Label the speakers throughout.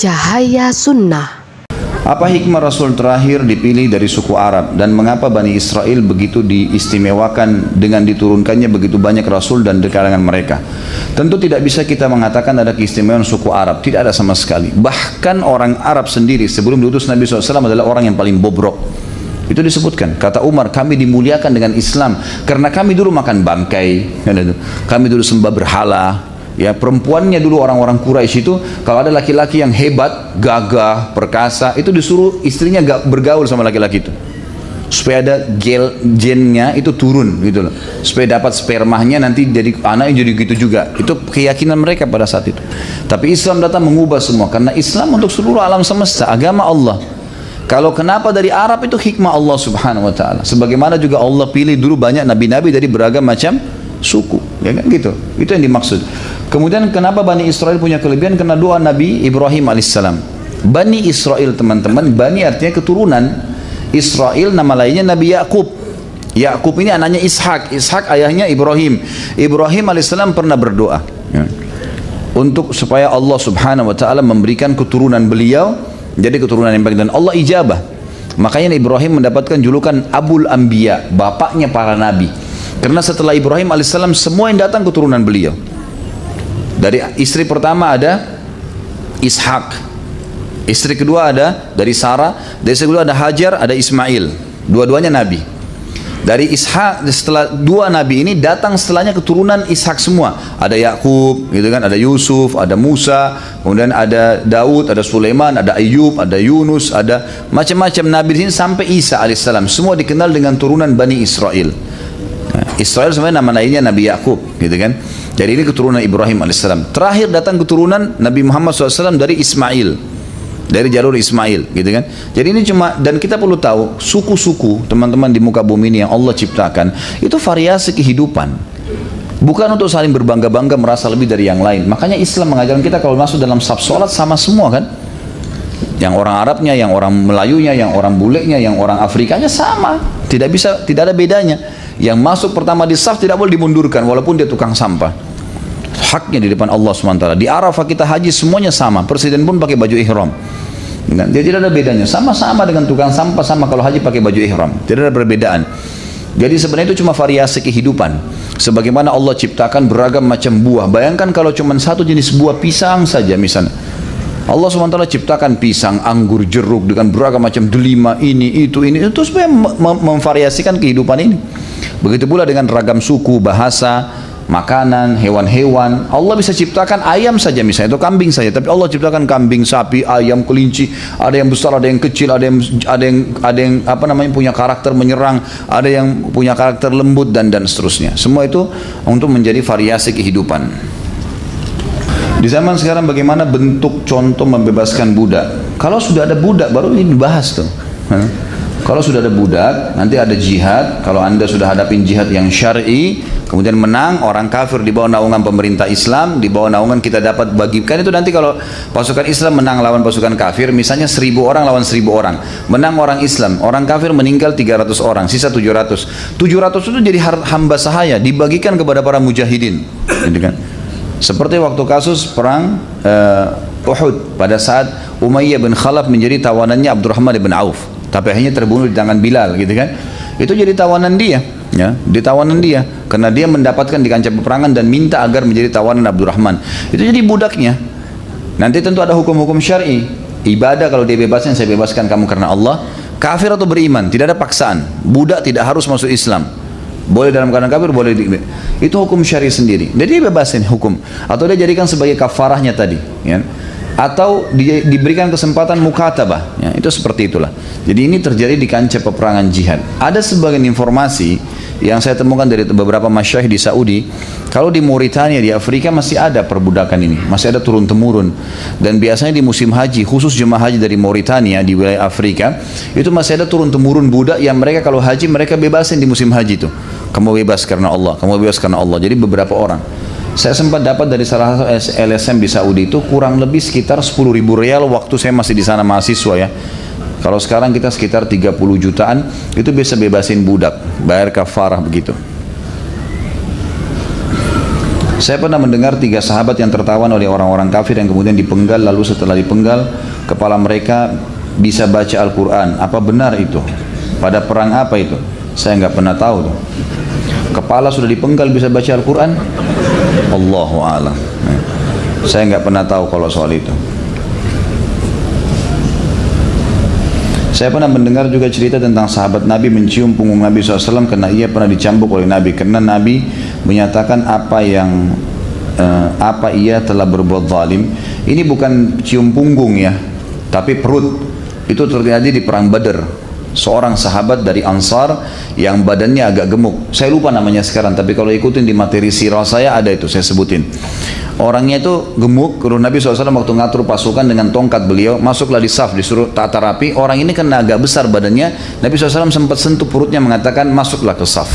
Speaker 1: Cahaya Sunnah.
Speaker 2: Apa hikmah Rasul terakhir dipilih dari suku Arab dan mengapa Bani Israel begitu diistimewakan dengan diturunkannya begitu banyak Rasul dan di kalangan mereka? Tentu tidak bisa kita mengatakan ada keistimewaan suku Arab, tidak ada sama sekali. Bahkan orang Arab sendiri sebelum diutus Nabi SAW adalah orang yang paling bobrok. Itu disebutkan, kata Umar, kami dimuliakan dengan Islam karena kami dulu makan bangkai, kami dulu sembah berhala. Ya, perempuannya dulu orang-orang Quraisy itu kalau ada laki-laki yang hebat, gagah, perkasa, itu disuruh istrinya gak bergaul sama laki-laki itu, supaya ada gennya itu turun gitu loh, supaya dapat spermanya nanti jadi anaknya jadi gitu juga. Itu keyakinan mereka pada saat itu. Tapi Islam datang mengubah semua karena Islam untuk seluruh alam semesta, agama Allah. Kalau kenapa dari Arab itu hikmah Allah Subhanahu wa taala. Sebagaimana juga Allah pilih dulu banyak nabi-nabi dari beragam macam suku, ya kan gitu. Itu yang dimaksud. Kemudian kenapa Bani Israel punya kelebihan? Karena doa Nabi Ibrahim alaihissalam. Bani Israel, teman-teman, Bani artinya keturunan. Israel nama lainnya Nabi Yakub. Yakub ini anaknya Ishak. Ishak ayahnya Ibrahim. Ibrahim alaihissalam pernah berdoa ya, untuk supaya Allah Subhanahu wa taala memberikan keturunan beliau jadi keturunan yang baik, dan Allah ijabah. Makanya Ibrahim mendapatkan julukan Abul Anbiya, bapaknya para nabi. Karena setelah Ibrahim alaihissalam semua yang datang keturunan beliau. Dari istri pertama ada Ishak, istri kedua ada dari Sarah, dari istri kedua ada Hajar, ada Ismail, dua-duanya nabi. Dari Ishak, setelah dua nabi ini datang setelahnya keturunan Ishak semua. Ada Yakub, gitu kan, ada Yusuf, ada Musa, kemudian ada Daud, ada Sulaiman, ada Ayub, ada Yunus, ada macam-macam nabi di sini sampai Isa alaihissalam. Semua dikenal dengan turunan Bani Israel. Israel sebenarnya nama lainnya Nabi Yakub, gitu kan. Jadi ini keturunan Ibrahim alaihissalam. Terakhir datang keturunan Nabi Muhammad SAW dari Ismail, dari jalur Ismail, gitu kan. Jadi ini cuma, dan kita perlu tahu suku-suku teman-teman di muka bumi ini yang Allah ciptakan itu variasi kehidupan, bukan untuk saling berbangga-bangga merasa lebih dari yang lain. Makanya Islam mengajarkan kita kalau masuk dalam saf sholat sama semua kan. Yang orang Arabnya, yang orang Melayunya, yang orang bulenya, yang orang Afrikanya sama, tidak bisa, tidak ada bedanya. Yang masuk pertama di saf tidak boleh dimundurkan walaupun dia tukang sampah. Haknya di depan Allah SWT. Di Arafah kita haji semuanya sama. Presiden pun pakai baju ihram. Dia tidak ada bedanya. Sama-sama dengan tukang sampah, sama kalau haji pakai baju ihram. Tidak ada perbedaan. Jadi sebenarnya itu cuma variasi kehidupan. Sebagaimana Allah ciptakan beragam macam buah. Bayangkan kalau cuma satu jenis buah pisang saja misalnya. Allah SWT ciptakan pisang, anggur, jeruk dengan beragam macam delima, ini, itu supaya memvariasikan kehidupan ini. Begitu pula dengan ragam suku, bahasa, makanan, hewan-hewan. Allah bisa ciptakan ayam saja misalnya, atau kambing saja, tapi Allah ciptakan kambing, sapi, ayam, kelinci, ada yang besar, ada yang kecil, ada yang apa namanya punya karakter menyerang, ada yang punya karakter lembut dan seterusnya. Semua itu untuk menjadi variasi kehidupan. Di zaman sekarang bagaimana bentuk contoh membebaskan budak? Kalau sudah ada budak baru ini dibahas tuh. Kalau sudah ada budak, nanti ada jihad. Kalau anda sudah hadapin jihad yang syar'i, kemudian menang, orang kafir di bawah naungan pemerintah Islam, di bawah naungan kita dapat bagikan itu. Nanti kalau pasukan Islam menang lawan pasukan kafir, misalnya 1000 orang lawan 1000 orang, menang orang Islam, orang kafir meninggal 300 orang, sisa 700. 700 itu jadi hamba sahaya, dibagikan kepada para mujahidin, gitu kan? Seperti waktu kasus perang Uhud pada saat Umayyah bin Khalaf menjadi tawanannya Abdurrahman bin Auf, tapi akhirnya terbunuh di tangan Bilal, gitu kan. Itu jadi tawanan dia, ya, ditawanan dia karena dia mendapatkan di kancah peperangan dan minta agar menjadi tawanan Abdurrahman. Itu jadi budaknya. Nanti tentu ada hukum-hukum syar'i. Ibadah kalau dia bebaskan, saya bebaskan kamu karena Allah. Kafir atau beriman, tidak ada paksaan. Budak tidak harus masuk Islam. Boleh dalam keadaan kafir, boleh itu hukum syari sendiri. Jadi dia bebasin hukum, atau dia jadikan sebagai kafarahnya tadi, ya. Atau diberikan kesempatan mukatabah, ya. Itu seperti itulah. Jadi ini terjadi di kancah peperangan jihad. Ada sebagian informasi yang saya temukan dari beberapa masyayikh di Saudi, kalau di Mauritania, di Afrika masih ada perbudakan ini, masih ada turun temurun. Dan biasanya di musim haji, khusus jemaah haji dari Mauritania di wilayah Afrika, itu masih ada turun temurun budak yang mereka kalau haji mereka bebasin di musim haji itu. Kamu bebas karena Allah, kamu bebas karena Allah. Jadi beberapa orang. Saya sempat dapat dari salah satu LSM di Saudi itu kurang lebih sekitar 10.000 rial waktu saya masih di sana mahasiswa, ya. Kalau sekarang kita sekitar 30 jutaan, itu bisa bebasin budak, bayar kafarah begitu. Saya pernah mendengar 3 sahabat yang tertawan oleh orang-orang kafir yang kemudian dipenggal, lalu setelah dipenggal kepala mereka bisa baca Al-Quran. Apa benar itu? Pada perang apa itu? Saya nggak pernah tahu tuh. Kepala sudah dipenggal bisa baca Al-Quran? Allahu a'lam. Saya nggak pernah tahu kalau soal itu. Saya pernah mendengar juga cerita tentang sahabat Nabi mencium punggung Nabi SAW karena ia pernah dicambuk oleh Nabi, karena Nabi menyatakan apa ia telah berbuat zalim. Ini bukan cium punggung ya, tapi perut. Itu terjadi di perang Badar. Seorang sahabat dari Ansar yang badannya agak gemuk. Saya lupa namanya sekarang, tapi kalau ikutin di materi sirah saya ada itu, saya sebutin. Orangnya itu gemuk, lalu Nabi SAW waktu ngatur pasukan dengan tongkat beliau, masuklah di saf, disuruh tata rapi. Orang ini kena agak besar badannya, Nabi SAW sempat sentuh perutnya mengatakan masuklah ke saf.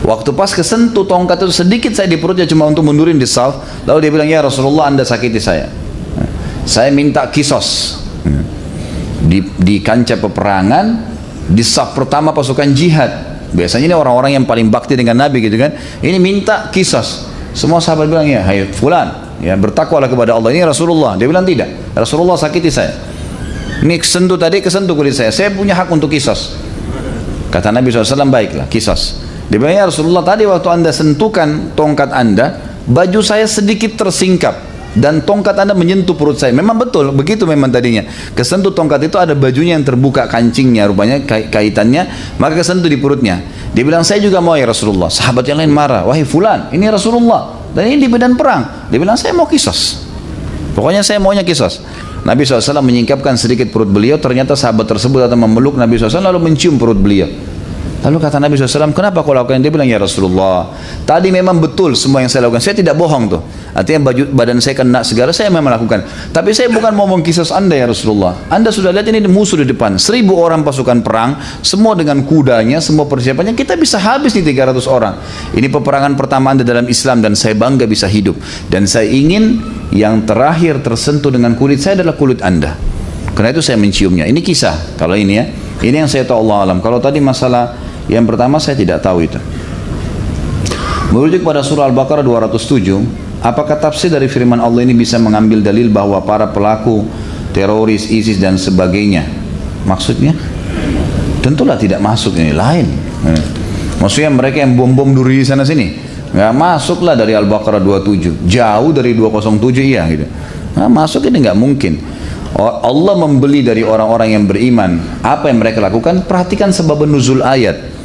Speaker 2: Waktu pas kesentuh tongkat itu sedikit saya di perutnya cuma untuk mundurin di saf, lalu dia bilang, ya Rasulullah, Anda sakiti saya minta kisos. Di kancah peperangan, di saf pertama pasukan jihad, biasanya ini orang-orang yang paling bakti dengan Nabi gitu kan, ini minta kisos. Semua sahabat bilang, ya hai fulan, ya bertakwalah kepada Allah. Ini Rasulullah. Dia bilang tidak, Rasulullah sakiti saya. Ini kesentuh tadi, kesentuh kulit saya punya hak untuk kisos. Kata Nabi SAW, baiklah kisos. Dia bilang, ya Rasulullah, tadi waktu Anda sentuhkan tongkat Anda, baju saya sedikit tersingkap dan tongkat Anda menyentuh perut saya. Memang betul, begitu memang tadinya. Kesentuh tongkat itu ada bajunya yang terbuka kancingnya, rupanya kaitannya, maka kesentuh di perutnya. Dia bilang, saya juga mau ya Rasulullah. Sahabat yang lain marah, wahai fulan, ini Rasulullah dan ini di medan perang. Dia bilang, saya mau kisos. Pokoknya saya maunya kisos. Nabi SAW menyingkapkan sedikit perut beliau, ternyata sahabat tersebut datang memeluk Nabi SAW lalu mencium perut beliau. Lalu kata Nabi SAW, kenapa kau lakukan? Dia bilang, ya Rasulullah, tadi memang betul semua yang saya lakukan. Saya tidak bohong tuh. Artinya badan saya kena segala, saya memang melakukan. Tapi saya bukan mau mengkisos Anda ya Rasulullah. Anda sudah lihat ini musuh di depan. 1000 orang pasukan perang, semua dengan kudanya, semua persiapannya. Kita bisa habis nih 300 orang. Ini peperangan pertama Anda dalam Islam dan saya bangga bisa hidup. Dan saya ingin yang terakhir tersentuh dengan kulit saya adalah kulit Anda. Karena itu saya menciumnya. Ini kisah. Kalau ini ya, ini yang saya tahu Allah alam. Kalau tadi masalah yang pertama saya tidak tahu itu. Merujuk pada surah Al-Baqarah 207, apakah tafsir dari firman Allah ini bisa mengambil dalil bahwa para pelaku teroris ISIS dan sebagainya? Maksudnya? Tentulah tidak masuk, ini lain. Maksudnya mereka yang bom-bom duri sana sini, nggak masuklah dari Al-Baqarah 27. Jauh dari 207 iya gitu. Nah, masuk ini nggak mungkin. Allah membeli dari orang-orang yang beriman. Apa yang mereka lakukan? Perhatikan sebab nuzul ayat.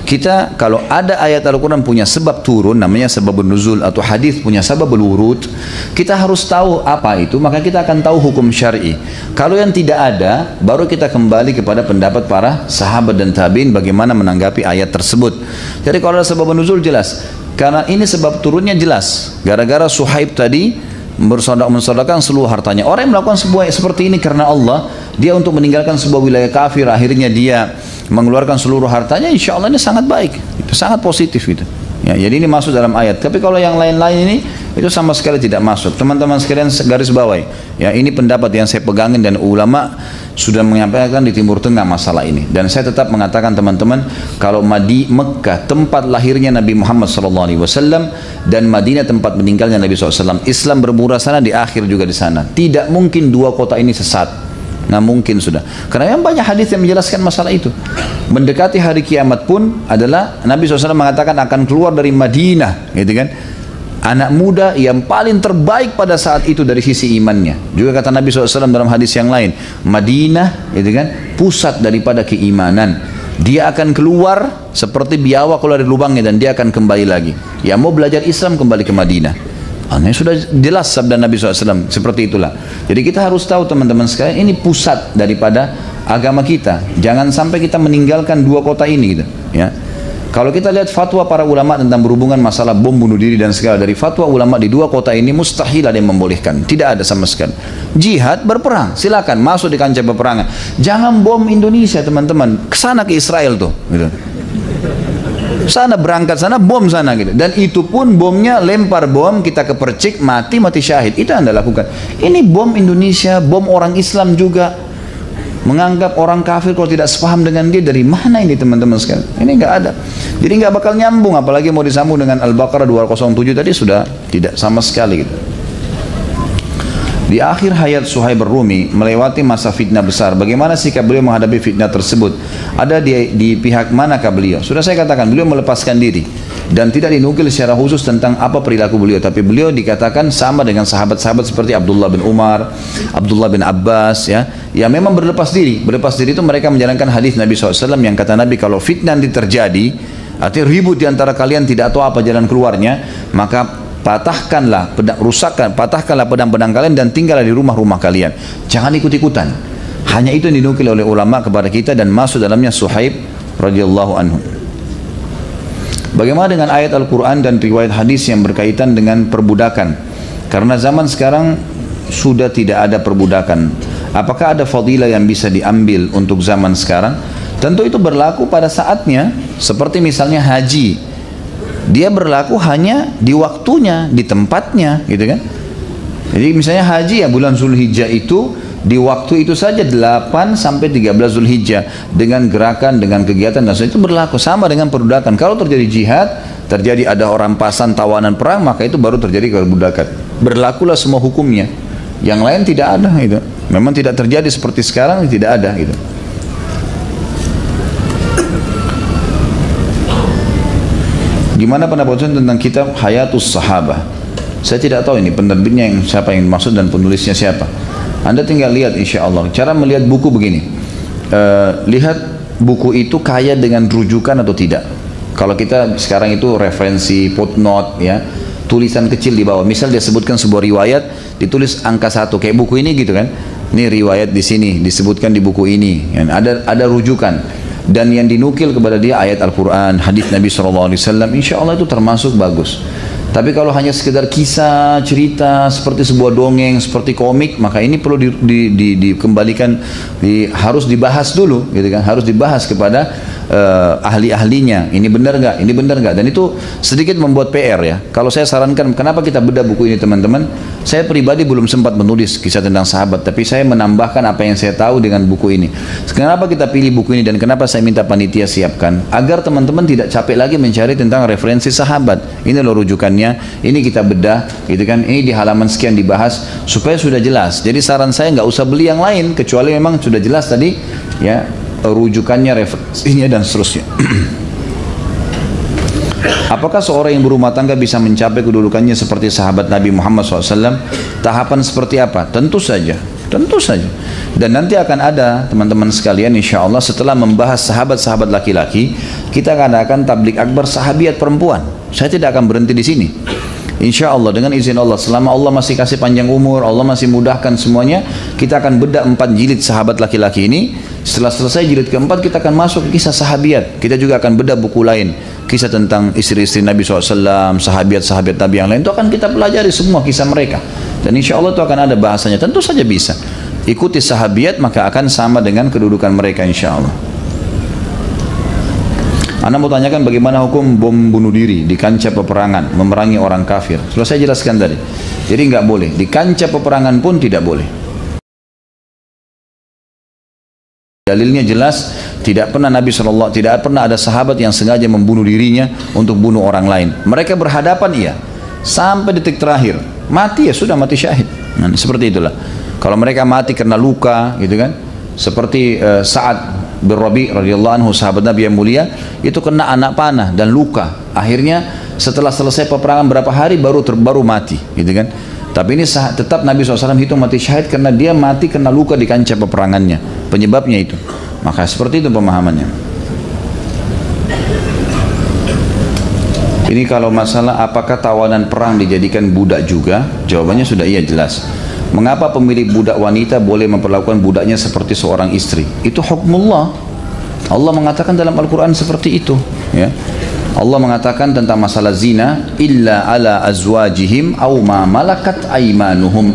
Speaker 2: Kita kalau ada ayat Al-Quran punya sebab turun, namanya sebab nuzul, atau hadis punya sebab wurud, kita harus tahu apa itu, maka kita akan tahu hukum syar'i. Kalau yang tidak ada, baru kita kembali kepada pendapat para sahabat dan tabi'in bagaimana menanggapi ayat tersebut. Jadi kalau ada sebab nuzul jelas, karena ini sebab turunnya jelas. Gara-gara Suhaib tadi mensedekahkan seluruh hartanya. Orang yang melakukan sebuah seperti ini karena Allah, dia untuk meninggalkan sebuah wilayah kafir, akhirnya dia mengeluarkan seluruh hartanya, insya Allah ini sangat baik, itu sangat positif gitu. Ya, jadi ini masuk dalam ayat. Tapi kalau yang lain-lain ini, itu sama sekali tidak masuk. Teman-teman sekalian garis bawahi. Ya, ini pendapat yang saya pegangin dan ulama sudah menyampaikan di Timur Tengah masalah ini. Dan saya tetap mengatakan teman-teman, kalau Mekah tempat lahirnya Nabi Muhammad SAW dan Madinah tempat meninggalnya Nabi SAW, Islam bermula sana, di akhir juga di sana. Tidak mungkin dua kota ini sesat. Nah mungkin sudah, karena memang banyak hadis yang menjelaskan masalah itu. Mendekati hari kiamat pun adalah Nabi SAW mengatakan akan keluar dari Madinah, gitu kan, anak muda yang paling terbaik pada saat itu dari sisi imannya. Juga kata Nabi SAW dalam hadis yang lain, Madinah, gitu kan, pusat daripada keimanan. Dia akan keluar seperti biawak keluar dari lubangnya dan dia akan kembali lagi. Yang mau belajar Islam kembali ke Madinah. Ini sudah jelas sabda Nabi SAW, seperti itulah. Jadi kita harus tahu teman-teman sekalian, ini pusat daripada agama kita. Jangan sampai kita meninggalkan dua kota ini gitu. Ya. Kalau kita lihat fatwa para ulama tentang berhubungan masalah bom bunuh diri dan segala, dari fatwa ulama di dua kota ini mustahil ada yang membolehkan. Tidak ada sama sekali. Jihad berperang, silakan masuk di kancah peperangan. Jangan bom Indonesia teman-teman, kesana ke Israel tuh. Gitu. Sana berangkat sana, bom sana gitu. Dan itu pun bomnya lempar bom, kita kepercik, mati syahid. Itu yang Anda lakukan. Ini bom Indonesia, bom orang Islam juga. Menganggap orang kafir kalau tidak sepaham dengan dia, dari mana ini teman-teman sekalian? Ini nggak ada. Jadi nggak bakal nyambung, apalagi mau disambung dengan Al-Baqarah 207 tadi sudah tidak sama sekali gitu. Di akhir hayat Suhaib Ar-Rumi melewati masa fitnah besar. Bagaimana sikap beliau menghadapi fitnah tersebut? Ada di pihak manakah beliau? Sudah saya katakan, beliau melepaskan diri dan tidak dinukil secara khusus tentang apa perilaku beliau. Tapi beliau dikatakan sama dengan sahabat-sahabat seperti Abdullah bin Umar, Abdullah bin Abbas, ya, yang memang berlepas diri. Berlepas diri itu mereka menjalankan hadis Nabi SAW yang kata Nabi, kalau fitnah nanti terjadi, artinya ribut di antara kalian tidak tahu apa jalan keluarnya, maka patahkanlah pedang-pedang kalian dan tinggallah di rumah-rumah kalian. Jangan ikut-ikutan. Hanya itu yang dinukil oleh ulama kepada kita dan masuk dalamnya Suhaib radhiyallahu anhu. Bagaimana dengan ayat Al-Quran dan riwayat hadis yang berkaitan dengan perbudakan? Karena zaman sekarang sudah tidak ada perbudakan. Apakah ada fadilah yang bisa diambil untuk zaman sekarang? Tentu itu berlaku pada saatnya. Seperti misalnya haji, dia berlaku hanya di waktunya, di tempatnya, gitu kan. Jadi misalnya haji ya bulan Zulhijjah itu, di waktu itu saja 8 sampai 13 Zulhijjah, dengan gerakan, dengan kegiatan dan itu berlaku sama dengan perbudakan. Kalau terjadi jihad, terjadi ada rampasan, tawanan perang, maka itu baru terjadi perbudakan. Berlakulah semua hukumnya. Yang lain tidak ada itu. Memang tidak terjadi seperti sekarang, tidak ada gitu. Gimana pendapat Ustaz tentang kitab Hayatus Sahabah? Saya tidak tahu ini penerbitnya yang siapa yang maksud dan penulisnya siapa. Anda tinggal lihat insya Allah. Cara melihat buku begini. Lihat buku itu kaya dengan rujukan atau tidak. Kalau kita sekarang itu referensi footnote, ya, tulisan kecil di bawah. Misal dia sebutkan sebuah riwayat, ditulis angka 1 kayak buku ini gitu kan. Ini riwayat di sini disebutkan di buku ini. Ada rujukan. Dan yang dinukil kepada dia ayat Al-Quran, hadis Nabi SAW, insya Allah itu termasuk bagus. Tapi kalau hanya sekedar kisah, cerita, seperti sebuah dongeng, seperti komik, maka ini perlu dikembalikan, harus dibahas dulu, gitu kan? Harus dibahas kepada ahli-ahlinya. Ini benar nggak? Ini benar nggak? Dan itu sedikit membuat PR ya. Kalau saya sarankan, kenapa kita bedah buku ini teman-teman? Saya pribadi belum sempat menulis kisah tentang sahabat, tapi saya menambahkan apa yang saya tahu dengan buku ini. Kenapa kita pilih buku ini dan kenapa saya minta panitia siapkan? Agar teman-teman tidak capek lagi mencari tentang referensi sahabat. Ini loh rujukannya. Ini kita bedah, gitu kan? Ini di halaman sekian dibahas supaya sudah jelas. Jadi saran saya nggak usah beli yang lain kecuali memang sudah jelas tadi, ya, rujukannya, referensinya dan seterusnya. Apakah seorang yang berumah tangga bisa mencapai kedudukannya seperti sahabat Nabi Muhammad SAW? Tahapan seperti apa? Tentu saja. Tentu saja. Dan nanti akan ada teman-teman sekalian insya Allah setelah membahas sahabat-sahabat laki-laki, kita akan tablik akbar sahabiat perempuan. Saya tidak akan berhenti di sini. Insya Allah dengan izin Allah, selama Allah masih kasih panjang umur, Allah masih mudahkan semuanya, kita akan bedah 4 jilid sahabat laki-laki ini. Setelah selesai jilid keempat, kita akan masuk ke kisah sahabiat. Kita juga akan bedah buku lain, kisah tentang istri-istri Nabi SAW, sahabiat-sahabiat Nabi yang lain, itu akan kita pelajari semua kisah mereka. Dan insya Allah itu akan ada bahasanya. Tentu saja bisa. Ikuti sahabiat maka akan sama dengan kedudukan mereka insya Allah. Anda mau tanyakan bagaimana hukum bom bunuh diri di kancah peperangan, memerangi orang kafir. Sudah saya jelaskan tadi. Jadi nggak boleh. Di kancah peperangan pun tidak boleh. Dalilnya jelas, tidak pernah Nabi SAW, tidak pernah ada sahabat yang sengaja membunuh dirinya untuk bunuh orang lain. Mereka berhadapan iya, sampai detik terakhir. Mati ya sudah, mati syahid. Nah, seperti itulah. Kalau mereka mati karena luka, gitu kan? Seperti Sa'ad bin Rabi radhiyallahu anhu, sahabat Nabi yang mulia, itu kena anak panah dan luka. Akhirnya setelah selesai peperangan berapa hari baru mati, gitu kan? Tapi ini tetap Nabi SAW hitung mati syahid karena dia mati kena luka di kancah peperangannya. Penyebabnya itu. Maka seperti itu pemahamannya. Ini kalau masalah apakah tawanan perang dijadikan budak juga? Jawabannya sudah iya, jelas. Mengapa pemilik budak wanita boleh memperlakukan budaknya seperti seorang istri? Itu hukmullah. Allah mengatakan dalam Al-Quran seperti itu, ya. Allah mengatakan tentang masalah zina, illa ala azwajihim aw ma malakat aimanuhum,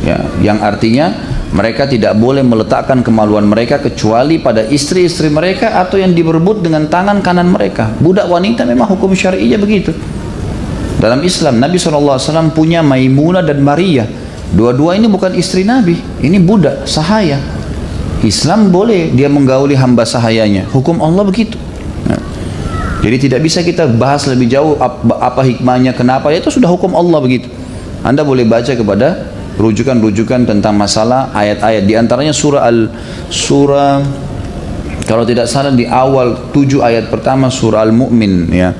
Speaker 2: ya, yang artinya mereka tidak boleh meletakkan kemaluan mereka kecuali pada istri-istri mereka atau yang diberebut dengan tangan kanan mereka. Budak wanita memang hukum syar'inya begitu. Dalam Islam Nabi SAW punya Maimunah dan Maria. Dua-dua ini bukan istri Nabi, ini budak sahaya. Islam boleh dia menggauli hamba sahayanya, hukum Allah begitu. Nah, jadi tidak bisa kita bahas lebih jauh apa hikmahnya, kenapa, itu sudah hukum Allah begitu. Anda boleh baca kepada rujukan-rujukan tentang masalah ayat-ayat, di antaranya surah kalau tidak salah di awal 7 ayat pertama surah Al-Mu'min, ya.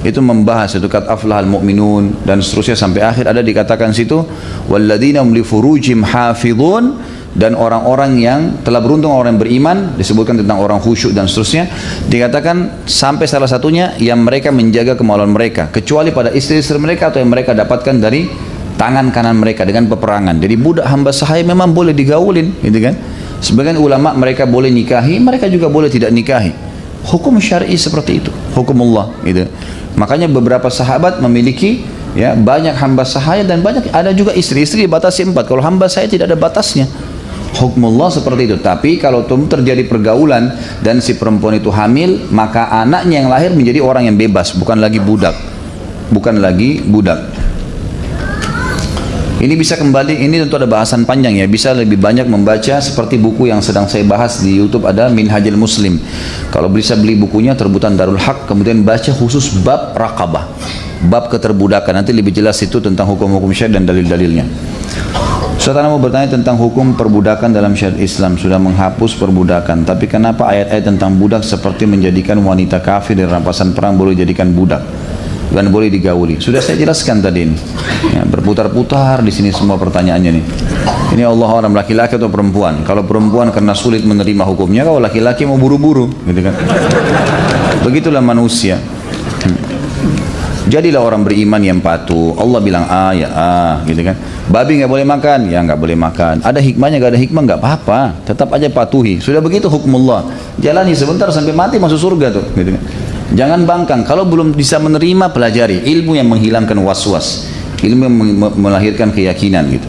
Speaker 2: Itu membahas itu qad aflahal mu'minun dan seterusnya sampai akhir, ada dikatakan situ walladzina hum li furujim hafizun, dan orang-orang yang telah beruntung orang yang beriman, disebutkan tentang orang khusyuk dan seterusnya, dikatakan sampai salah satunya yang mereka menjaga kemaluan mereka kecuali pada istri-istri mereka atau yang mereka dapatkan dari tangan kanan mereka dengan peperangan. Jadi budak hamba sahaya memang boleh digaulin, gitu kan. Sebagian ulama mereka boleh nikahi, mereka juga boleh tidak nikahi. Hukum syar'i seperti itu, hukum Allah, gitu. Makanya beberapa sahabat memiliki, ya, banyak hamba sahaya dan banyak, ada juga istri-istri dibatasi 4. Kalau hamba sahaya tidak ada batasnya. Hukmullah seperti itu. Tapi kalau terjadi pergaulan dan si perempuan itu hamil, maka anaknya yang lahir menjadi orang yang bebas, bukan lagi budak. Bukan lagi budak. Ini bisa kembali, ini tentu ada bahasan panjang ya, bisa lebih banyak membaca seperti buku yang sedang saya bahas di YouTube, ada Minhajul Muslim. Kalau bisa beli bukunya Terbutan Darul Haq, kemudian baca khusus bab raqabah, bab keterbudakan, nanti lebih jelas itu tentang hukum-hukum syariat dan dalil-dalilnya. Saudara mau bertanya tentang hukum perbudakan dalam syariat Islam, sudah menghapus perbudakan, tapi kenapa ayat-ayat tentang budak seperti menjadikan wanita kafir dan rampasan perang boleh dijadikan budak dan boleh digauli? Sudah saya jelaskan tadi ini. Ya, berputar-putar di sini semua pertanyaannya nih. Ini Allah orang laki-laki atau perempuan. Kalau perempuan karena sulit menerima hukumnya, kalau laki-laki mau buru-buru, gitu kan? Begitulah manusia. Jadilah orang beriman yang patuh. Allah bilang A ya A, gitu kan. Babi nggak boleh makan, ya nggak boleh makan. Ada hikmahnya, nggak ada hikmah nggak apa-apa. Tetap aja patuhi. Sudah begitu hukumullah. Jalani sebentar sampai mati masuk surga tuh, gitu kan. Jangan bangkang. Kalau belum bisa menerima, pelajari ilmu yang menghilangkan was-was, ilmu yang melahirkan keyakinan, gitu.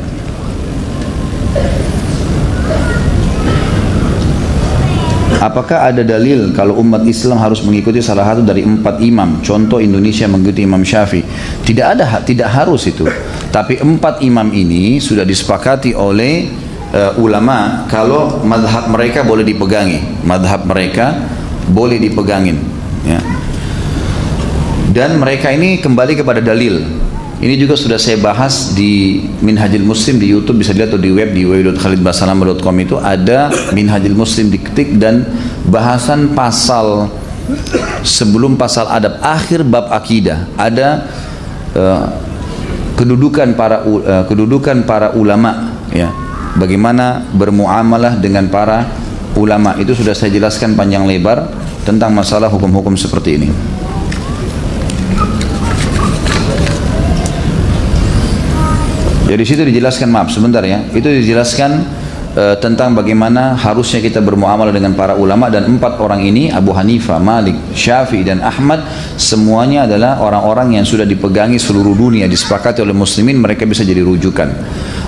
Speaker 2: Apakah ada dalil kalau umat Islam harus mengikuti salah satu dari 4 imam? Contoh Indonesia mengikuti Imam Syafi'i. Tidak ada, tidak harus itu. Tapi 4 imam ini sudah disepakati oleh ulama kalau madhab mereka boleh dipegangi. Madhab mereka boleh dipegangin. Ya. Dan mereka ini kembali kepada dalil. Ini juga sudah saya bahas di Minhajul Muslim di YouTube, bisa dilihat, atau di web di www.khalidbasalamah.com itu ada Minhajul Muslim, diketik dan bahasan pasal sebelum pasal adab, akhir bab akidah ada kedudukan para ulama, ya, bagaimana bermuamalah dengan para ulama. Itu sudah saya jelaskan panjang lebar tentang masalah hukum-hukum seperti ini. Jadi situ dijelaskan, maaf sebentar ya, itu dijelaskan tentang bagaimana harusnya kita bermuamalah dengan para ulama, dan 4 orang ini, Abu Hanifah, Malik, Syafi'i dan Ahmad, semuanya adalah orang-orang yang sudah dipegangi seluruh dunia, disepakati oleh muslimin, mereka bisa jadi rujukan.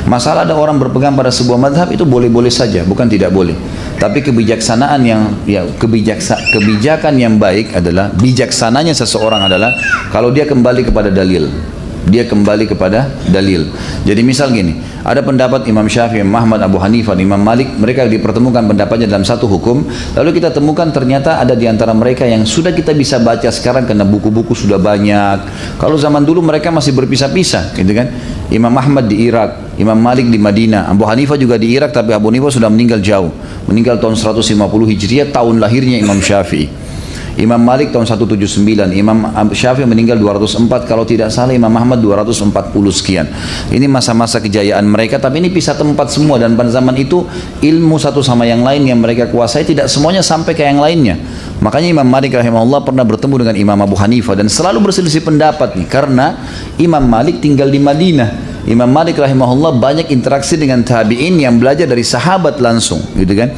Speaker 2: Masalah ada orang berpegang pada sebuah madhab itu boleh-boleh saja, bukan tidak boleh. Tapi kebijaksanaan yang, ya, kebijakan yang baik adalah, bijaksananya seseorang adalah kalau dia kembali kepada dalil. Dia kembali kepada dalil. Jadi misal gini, ada pendapat Imam Syafi'i, Imam Ahmad, Abu Hanifah, Imam Malik, mereka dipertemukan pendapatnya dalam satu hukum, lalu kita temukan ternyata ada di antara mereka yang sudah kita bisa baca sekarang karena buku-buku sudah banyak. Kalau zaman dulu mereka masih berpisah-pisah, gitu kan. Imam Ahmad di Irak, Imam Malik di Madinah, Abu Hanifah juga di Irak, tapi Abu Hanifah sudah meninggal jauh, meninggal tahun 150 Hijriah, tahun lahirnya Imam Syafi'i. Imam Malik tahun 179, Imam Syafi'i meninggal 204, kalau tidak salah Imam Ahmad 240 sekian. Ini masa-masa kejayaan mereka, tapi ini pisah tempat semua, dan pada zaman itu ilmu satu sama yang lain yang mereka kuasai tidak semuanya sampai ke yang lainnya. Makanya Imam Malik rahimahullah pernah bertemu dengan Imam Abu Hanifah dan selalu berselisih pendapat nih, karena Imam Malik tinggal di Madinah. Imam Malik rahimahullah banyak interaksi dengan tabi'in yang belajar dari sahabat langsung, gitu kan.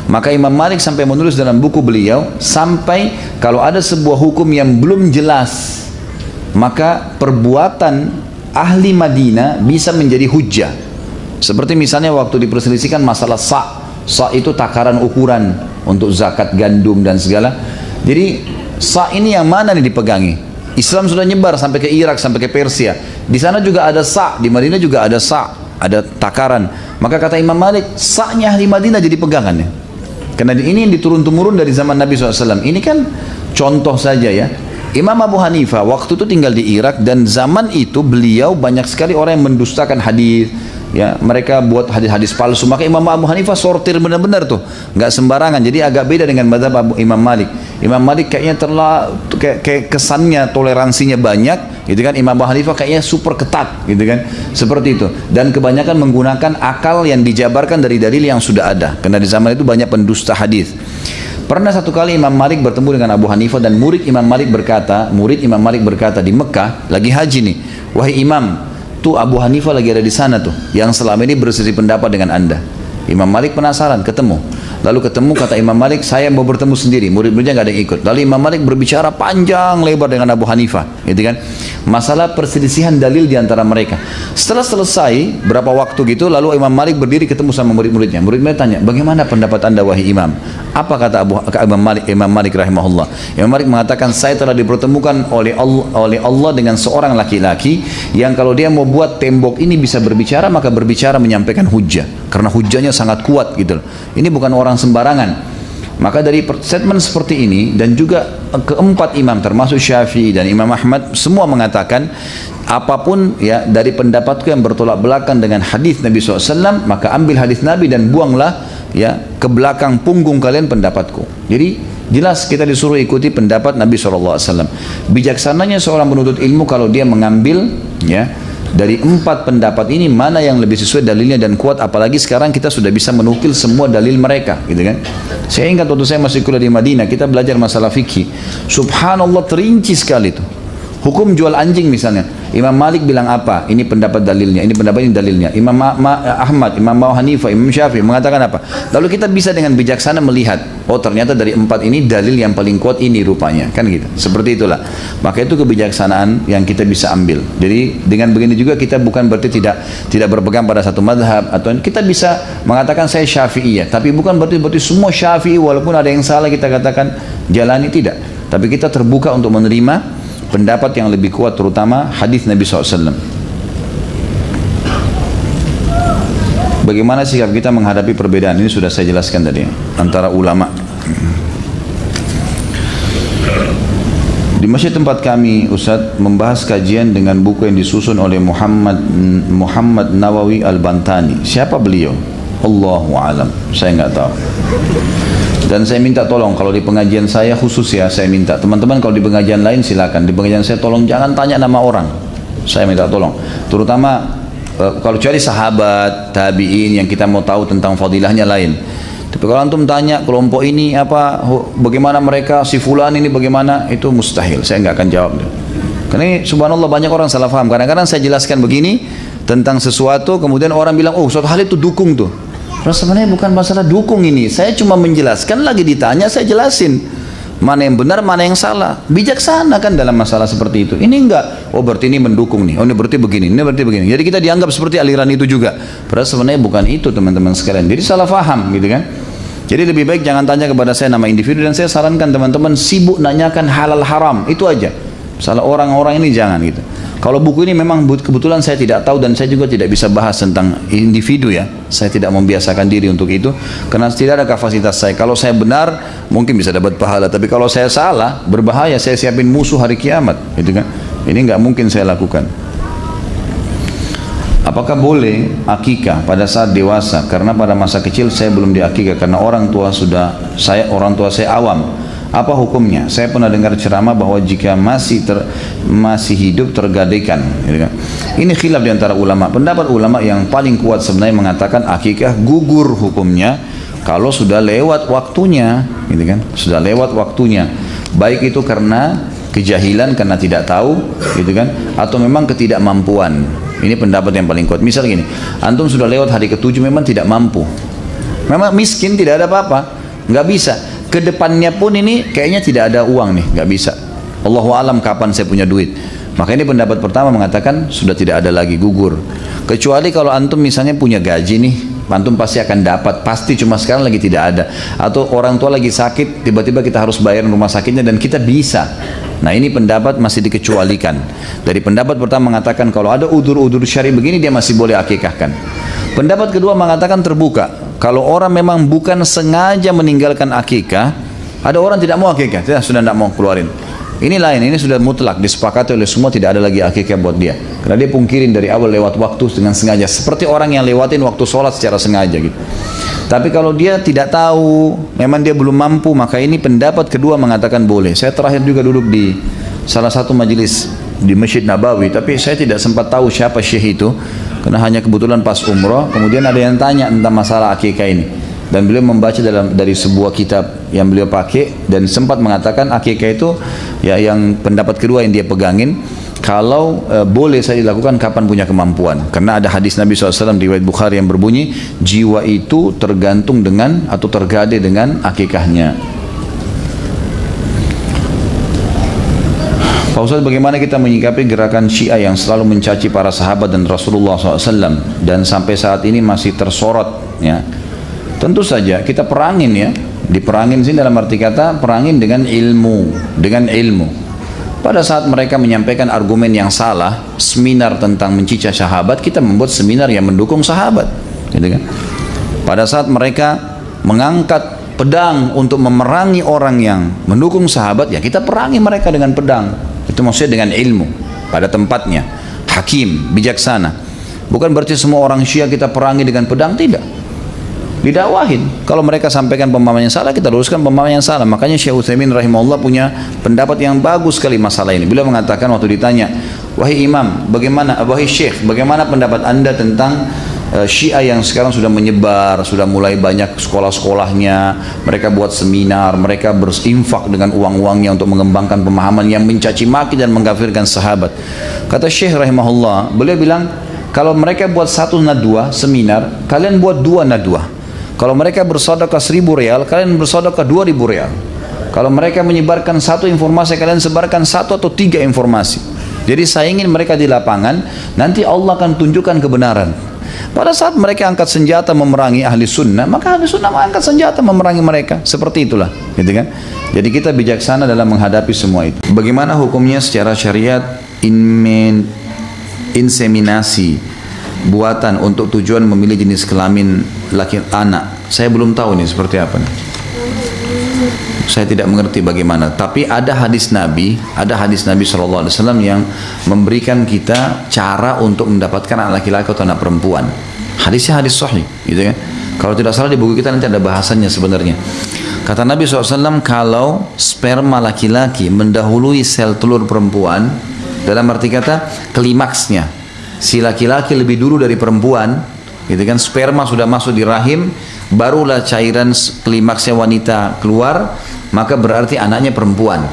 Speaker 2: Maka Imam Malik sampai menulis dalam buku beliau, sampai kalau ada sebuah hukum yang belum jelas, maka perbuatan ahli Madinah bisa menjadi hujjah. Seperti misalnya waktu diperselisihkan masalah sa' itu takaran ukuran untuk zakat gandum dan segala. Jadi sa' ini yang mana nih dipegangi? Islam sudah nyebar sampai ke Irak, sampai ke Persia. Di sana juga ada sa', di Madinah juga ada sa', ada takaran. Maka kata Imam Malik, sahnya di Madinah jadi pegangannya. Karena ini yang diturun-temurun dari zaman Nabi SAW. Ini kan contoh saja ya. Imam Abu Hanifah waktu itu tinggal di Irak, dan zaman itu beliau banyak sekali orang yang mendustakan hadis, ya, mereka buat hadis-hadis palsu. Maka Imam Abu Hanifah sortir benar-benar tuh, nggak sembarangan. Jadi agak beda dengan mazhab Imam Malik. Imam Malik kayaknya kayak kesannya toleransinya banyak, gitu kan. Imam Abu Hanifah kayaknya super ketat, gitu kan, seperti itu. Dan kebanyakan menggunakan akal yang dijabarkan dari dalil yang sudah ada. Karena di zaman itu banyak pendusta hadis. Pernah satu kali Imam Malik bertemu dengan Abu Hanifah, dan murid Imam Malik berkata di Mekah, lagi haji nih, wahai Imam, tuh Abu Hanifah lagi ada di sana tuh, yang selama ini berselisih pendapat dengan anda. Imam Malik penasaran, ketemu. Lalu ketemu, kata Imam Malik, saya mau bertemu sendiri, murid-muridnya nggak ada yang ikut. Lalu Imam Malik berbicara panjang lebar dengan Abu Hanifah, gitu kan, masalah perselisihan dalil di antara mereka. Setelah selesai berapa waktu gitu, lalu Imam Malik berdiri ketemu sama murid-muridnya. Murid-muridnya tanya, bagaimana pendapat anda wahai Imam? Apa kata Imam Malik rahimahullah? Imam Malik mengatakan, saya telah dipertemukan oleh Allah dengan seorang laki-laki yang kalau dia mau buat tembok ini bisa berbicara, maka berbicara menyampaikan hujjah, karena hujjahnya sangat kuat gitu. Ini bukan orang sembarangan. Maka dari statement seperti ini, dan juga keempat imam termasuk Syafi'i dan Imam Ahmad, semua mengatakan apapun ya dari pendapatku yang bertolak belakang dengan hadis Nabi SAW, maka ambil hadis Nabi dan buanglah ya ke belakang punggung kalian pendapatku. Jadi jelas kita disuruh ikuti pendapat Nabi SAW. Bijaksananya seorang penuntut ilmu kalau dia mengambil ya dari empat pendapat ini mana yang lebih sesuai dalilnya dan kuat, apalagi sekarang kita sudah bisa menukil semua dalil mereka, gitu kan. Saya ingat waktu saya masih kuliah di Madinah, kita belajar masalah fikih. Subhanallah, terinci sekali tuh. Hukum jual anjing misalnya, Imam Malik bilang apa? Ini pendapat dalilnya, ini pendapat ini dalilnya. Imam Ahmad, Imam Abu Hanifah, Imam Syafi'i mengatakan apa? Lalu kita bisa dengan bijaksana melihat, oh ternyata dari empat ini dalil yang paling kuat ini rupanya, kan gitu. Seperti itulah. Maka itu kebijaksanaan yang kita bisa ambil. Jadi dengan begini juga kita bukan berarti tidak berpegang pada satu madhab, atau kita bisa mengatakan saya Syafi'iyah, tapi bukan berarti semua Syafi'i walaupun ada yang salah kita katakan jalani, tidak. Tapi kita terbuka untuk menerima pendapat yang lebih kuat, terutama hadis Nabi SAW. Bagaimana sikap kita menghadapi perbedaan ini sudah saya jelaskan tadi antara ulama. Di masjid tempat kami, Ustadz, membahas kajian dengan buku yang disusun oleh Muhammad Nawawi Al-Bantani. Siapa beliau? Allahu alam, saya nggak tahu. Dan saya minta tolong, kalau di pengajian saya khusus ya, saya minta teman-teman kalau di pengajian lain silakan, di pengajian saya tolong jangan tanya nama orang. Saya minta tolong, terutama kalau cari sahabat, tabi'in yang kita mau tahu tentang fadilahnya lain. Tapi kalau antum tanya kelompok ini apa, bagaimana mereka, si fulan ini bagaimana, itu mustahil, saya nggak akan jawab. Karena ini subhanallah banyak orang salah paham. Kadang-kadang saya jelaskan begini tentang sesuatu, kemudian orang bilang, oh suatu hal itu dukung tuh. Terus sebenarnya bukan masalah dukung ini, saya cuma menjelaskan, lagi ditanya saya jelasin mana yang benar, mana yang salah. Bijaksana kan dalam masalah seperti itu. Ini enggak, oh berarti ini mendukung nih, oh ini berarti begini, ini berarti begini. Jadi kita dianggap seperti aliran itu juga. Padahal sebenarnya bukan itu teman-teman sekalian. Jadi salah faham gitu kan. Jadi lebih baik jangan tanya kepada saya nama individu, dan saya sarankan teman-teman sibuk nanyakan halal haram, itu aja. Salah orang-orang ini jangan gitu. Kalau buku ini memang kebetulan saya tidak tahu, dan saya juga tidak bisa bahas tentang individu ya. Saya tidak membiasakan diri untuk itu karena tidak ada kapasitas saya. Kalau saya benar mungkin bisa dapat pahala, tapi kalau saya salah berbahaya, saya siapin musuh hari kiamat, gitu kan. Ini nggak mungkin saya lakukan. Apakah boleh akikah pada saat dewasa? Karena pada masa kecil saya belum diakikah karena orang tua saya awam. Apa hukumnya? Saya pernah dengar ceramah bahwa jika masih hidup tergadaikan. Ini khilaf di antara ulama. Pendapat ulama yang paling kuat sebenarnya mengatakan akikah gugur hukumnya kalau sudah lewat waktunya, gitu kan? Sudah lewat waktunya. Baik itu karena kejahilan, karena tidak tahu, gitu kan? Atau memang ketidakmampuan. Ini pendapat yang paling kuat. Misal gini, antum sudah lewat hari ke-7 memang tidak mampu. Memang miskin, tidak ada apa-apa. Nggak bisa. Kedepannya pun ini kayaknya tidak ada uang nih, nggak bisa. Allahu alam kapan saya punya duit. Maka ini pendapat pertama mengatakan sudah tidak ada lagi, gugur. Kecuali kalau antum misalnya punya gaji nih, antum pasti akan dapat, pasti, cuma sekarang lagi tidak ada. Atau orang tua lagi sakit, tiba-tiba kita harus bayar rumah sakitnya dan kita bisa. Nah ini pendapat masih dikecualikan. Dari pendapat pertama mengatakan kalau ada udur-udur syari begini dia masih boleh akikahkan. Pendapat kedua mengatakan terbuka. Kalau orang memang bukan sengaja meninggalkan akikah, ada orang tidak mau akikah, sudah tidak mau keluarin. Ini lain, ini sudah mutlak, disepakati oleh semua, tidak ada lagi akikah buat dia. Karena dia pungkirin dari awal lewat waktu dengan sengaja. Seperti orang yang lewatin waktu sholat secara sengaja gitu. Tapi kalau dia tidak tahu, memang dia belum mampu, maka ini pendapat kedua mengatakan boleh. Saya terakhir juga duduk di salah satu majelis di Masjid Nabawi, tapi saya tidak sempat tahu siapa syekh itu, karena hanya kebetulan pas umroh. Kemudian ada yang tanya tentang masalah akikah ini. Dan beliau membaca dari sebuah kitab yang beliau pakai dan sempat mengatakan akikah itu ya yang pendapat kedua yang dia pegangin, kalau boleh saya dilakukan kapan punya kemampuan, karena ada hadis Nabi SAW di riwayat Bukhari yang berbunyi jiwa itu tergantung dengan atau tergade dengan akikahnya. Pak Ustaz, bagaimana kita menyikapi gerakan Syiah yang selalu mencaci para sahabat dan Rasulullah SAW dan sampai saat ini masih tersorot ya? Tentu saja kita perangin ya, diperangin sini dalam arti kata perangin dengan ilmu, Pada saat mereka menyampaikan argumen yang salah, seminar tentang mencicah sahabat, kita membuat seminar yang mendukung sahabat, gitu kan? Pada saat mereka mengangkat pedang untuk memerangi orang yang mendukung sahabat, ya kita perangi mereka dengan pedang. Itu maksudnya dengan ilmu, pada tempatnya, hakim, bijaksana. Bukan berarti semua orang Syiah kita perangi dengan pedang, tidak. Didakwahin. Kalau mereka sampaikan pemahaman yang salah, kita luruskan pemahaman yang salah. Makanya Syekh Utsaimin rahimahullah punya pendapat yang bagus sekali masalah ini. Beliau mengatakan waktu ditanya, wahai imam, wahai syekh, bagaimana pendapat anda tentang Syiah yang sekarang sudah menyebar, sudah mulai banyak sekolah-sekolahnya, mereka buat seminar, mereka berinfak dengan uang-uangnya untuk mengembangkan pemahaman yang mencaci maki dan mengkafirkan sahabat. Kata Syekh rahimahullah, beliau bilang, kalau mereka buat 1 nadwa seminar, kalian buat 2 nadwa. Kalau mereka bersedekah 1.000 rial, kalian bersedekah 2.000 rial. Kalau mereka menyebarkan 1 informasi, kalian sebarkan 1 atau 3 informasi. Jadi saya ingin mereka di lapangan, nanti Allah akan tunjukkan kebenaran. Pada saat mereka angkat senjata memerangi ahli sunnah, maka ahli sunnah angkat senjata memerangi mereka. Seperti itulah, gitu kan? Jadi kita bijaksana dalam menghadapi semua itu. Bagaimana hukumnya secara syariat inseminasi buatan untuk tujuan memilih jenis kelamin laki anak? Saya belum tahu nih seperti apa nih. Saya tidak mengerti bagaimana. Tapi ada hadis Nabi SAW yang memberikan kita cara untuk mendapatkan anak laki-laki atau anak perempuan. Hadisnya hadis sahih, gitu kan? Kalau tidak salah di buku kita nanti ada bahasannya sebenarnya. Kata Nabi SAW, kalau sperma laki-laki mendahului sel telur perempuan, dalam arti kata klimaksnya, si laki-laki lebih dulu dari perempuan, gitu kan, sperma sudah masuk di rahim, barulah cairan klimaksnya wanita keluar, maka berarti anaknya perempuan.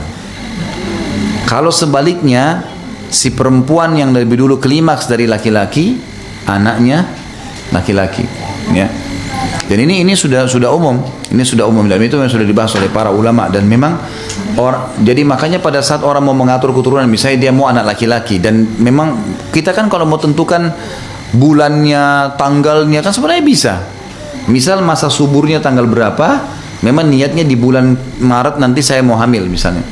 Speaker 2: Kalau sebaliknya, si perempuan yang lebih dulu klimaks dari laki-laki, anaknya laki-laki, ya. Dan ini sudah umum, dan itu sudah dibahas oleh para ulama. Dan memang jadi makanya pada saat orang mau mengatur keturunan, misalnya dia mau anak laki-laki, dan memang kita kan kalau mau tentukan bulannya, tanggalnya kan sebenarnya bisa. Misal masa suburnya tanggal berapa, memang niatnya di bulan Maret nanti saya mau hamil misalnya.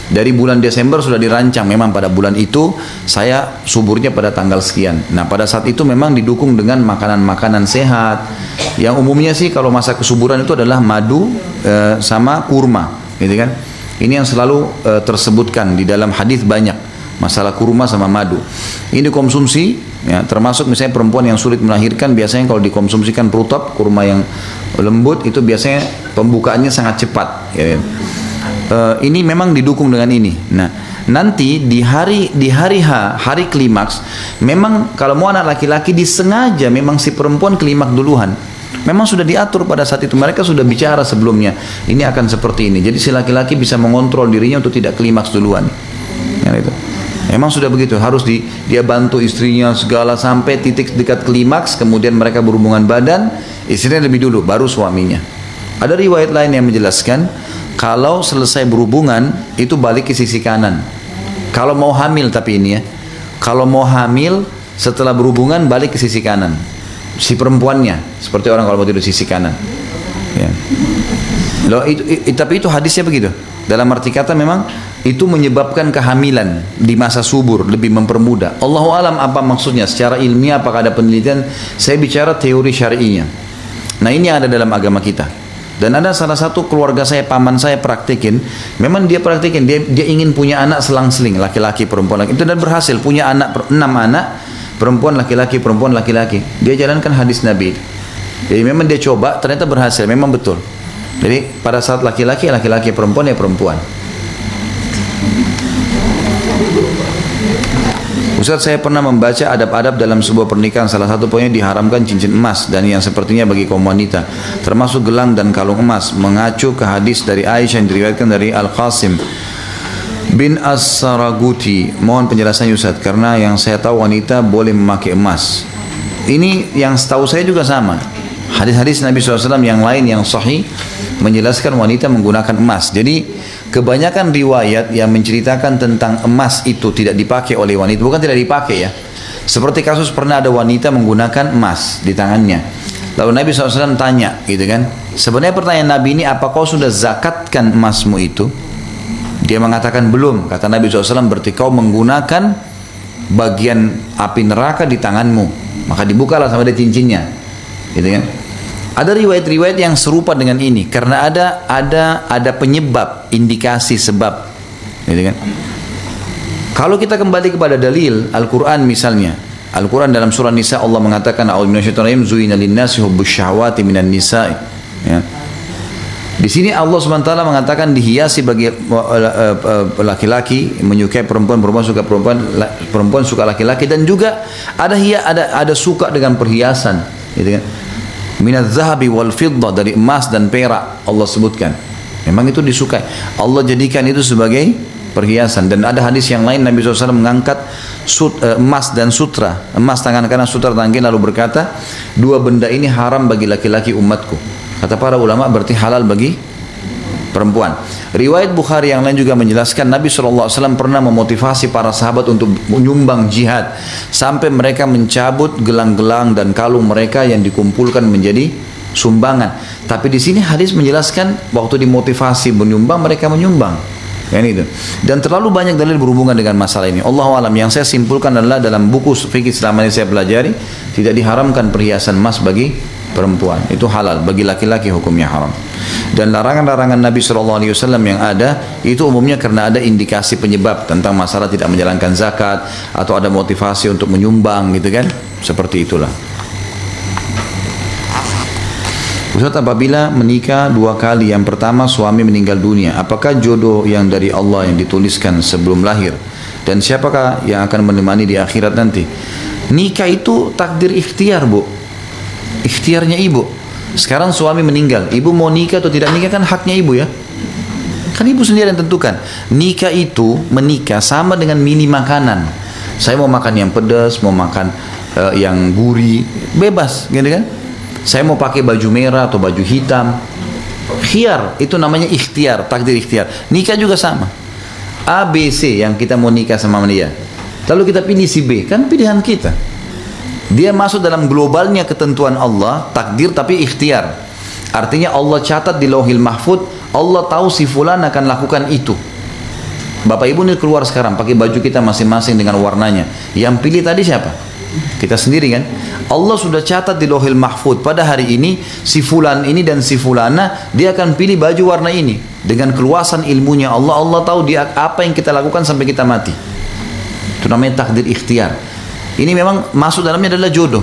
Speaker 2: Dari bulan Desember sudah dirancang, memang pada bulan itu saya suburnya pada tanggal sekian. Nah pada saat itu memang didukung dengan makanan-makanan sehat. Yang umumnya sih kalau masa kesuburan itu adalah madu sama kurma, gitu kan. Ini yang selalu tersebutkan di dalam hadis banyak, masalah kurma sama madu. Ini dikonsumsi, ya, termasuk misalnya perempuan yang sulit melahirkan, biasanya kalau dikonsumsikan rutab, kurma yang lembut, itu biasanya pembukaannya sangat cepat, ya. Ini memang didukung dengan ini. Nah, nanti di hari H, hari klimaks, memang kalau mau anak laki-laki disengaja memang si perempuan klimaks duluan. Memang sudah diatur pada saat itu, mereka sudah bicara sebelumnya, ini akan seperti ini. Jadi si laki-laki bisa mengontrol dirinya untuk tidak klimaks duluan. Ya, itu. Memang sudah begitu, harus dia bantu istrinya segala sampai titik dekat klimaks, kemudian mereka berhubungan badan, istrinya lebih dulu, baru suaminya. Ada riwayat lain yang menjelaskan, kalau selesai berhubungan, itu balik ke sisi kanan. Kalau mau hamil, tapi ini ya, kalau mau hamil, setelah berhubungan, balik ke sisi kanan. Si perempuannya, seperti orang kalau mau tidur sisi kanan. Ya. Loh, tapi itu hadisnya begitu. Dalam arti kata memang itu menyebabkan kehamilan di masa subur, lebih mempermudah. Allahu alam apa maksudnya secara ilmiah, apakah ada penelitian? Saya bicara teori syar'inya. Nah, ini ada dalam agama kita. Dan ada salah satu keluarga saya, paman saya praktikin, memang dia praktikin, dia ingin punya anak selang-seling, laki-laki perempuan, itu, dan berhasil punya anak 6 anak, perempuan laki-laki, perempuan laki-laki. Dia jalankan hadis Nabi. Jadi memang dia coba, ternyata berhasil, memang betul. Jadi pada saat laki-laki, laki-laki, perempuan ya perempuan. Ustaz, saya pernah membaca adab-adab dalam sebuah pernikahan. Salah satu poinnya diharamkan cincin emas dan yang sepertinya bagi kaum wanita, termasuk gelang dan kalung emas, mengacu ke hadis dari Aisyah yang diriwayatkan dari Al-Qasim bin As-Saraguti. Mohon penjelasannya Ustaz, karena yang saya tahu wanita boleh memakai emas. Ini yang setahu saya juga sama. Hadis-hadis Nabi SAW yang lain yang sahih menjelaskan wanita menggunakan emas. Jadi kebanyakan riwayat yang menceritakan tentang emas itu tidak dipakai oleh wanita, bukan tidak dipakai ya. Seperti kasus pernah ada wanita menggunakan emas di tangannya. Lalu Nabi SAW tanya gitu kan. Sebenarnya pertanyaan Nabi ini, apa kau sudah zakatkan emasmu itu? Dia mengatakan belum. Kata Nabi SAW, berarti kau menggunakan bagian api neraka di tanganmu. Maka dibukalah sama dia cincinnya. Gitu kan. Ada riwayat-riwayat yang serupa dengan ini karena ada penyebab, indikasi sebab, gitu kan? Kalau kita kembali kepada dalil Al-Quran misalnya, Al-Quran dalam surah Nisa Allah mengatakan, "A'udzu minasyaitonir rajim, zuina lin-nasi hubbus syahawati minan nisa'i." Ya. Di sini Allah SWT mengatakan dihiasi bagi laki-laki menyukai perempuan, perempuan suka perempuan, perempuan suka laki-laki, dan juga ada suka dengan perhiasan, gitu kan? Minaz zahabi wal fiddah, dari emas dan perak Allah sebutkan. Memang itu disukai. Allah jadikan itu sebagai perhiasan. Dan ada hadis yang lain Nabi SAW mengangkat emas dan sutra, emas tangan kanan, sutra tangan kiri, lalu berkata, dua benda ini haram bagi laki-laki umatku. Kata para ulama berarti halal bagi perempuan. Riwayat Bukhari yang lain juga menjelaskan Nabi SAW pernah memotivasi para sahabat untuk menyumbang jihad sampai mereka mencabut gelang-gelang dan kalung mereka yang dikumpulkan menjadi sumbangan. Tapi di sini hadis menjelaskan waktu dimotivasi menyumbang, mereka menyumbang. Kan itu. Dan terlalu banyak dalil berhubungan dengan masalah ini. Allahu alam, yang saya simpulkan adalah dalam buku fikih selama ini saya pelajari, tidak diharamkan perhiasan emas bagi perempuan, itu halal. Bagi laki-laki hukumnya haram. Dan larangan-larangan Nabi SAW yang ada itu umumnya karena ada indikasi penyebab tentang masalah tidak menjalankan zakat atau ada motivasi untuk menyumbang, gitu kan, seperti itulah. Ustaz, apabila menikah 2 kali, yang pertama suami meninggal dunia, apakah jodoh yang dari Allah yang dituliskan sebelum lahir, dan siapakah yang akan menemani di akhirat nanti? Nikah itu takdir ikhtiar, Bu, ikhtiarnya ibu. Sekarang suami meninggal, ibu mau nikah atau tidak nikah kan haknya ibu ya. Kan ibu sendiri yang tentukan. Nikah itu, menikah sama dengan milih makanan. Saya mau makan yang pedas, mau makan yang gurih, bebas, gitu kan. Saya mau pakai baju merah atau baju hitam, khiyar, itu namanya ikhtiar, takdir ikhtiar. Nikah juga sama. A, B, C yang kita mau nikah sama dia. Lalu kita pilih si B, kan pilihan kita. Dia masuk dalam globalnya ketentuan Allah, takdir, tapi ikhtiar. Artinya Allah catat di Lauhil Mahfud, Allah tahu si fulan akan lakukan itu. Bapak ibu ini keluar sekarang pakai baju kita masing-masing dengan warnanya. Yang pilih tadi siapa? Kita sendiri kan. Allah sudah catat di Lauhil Mahfud, pada hari ini si fulan ini dan si fulana dia akan pilih baju warna ini. Dengan keluasan ilmunya Allah, Allah tahu dia apa yang kita lakukan sampai kita mati. Itu namanya takdir ikhtiar. Ini memang masuk dalamnya adalah jodoh.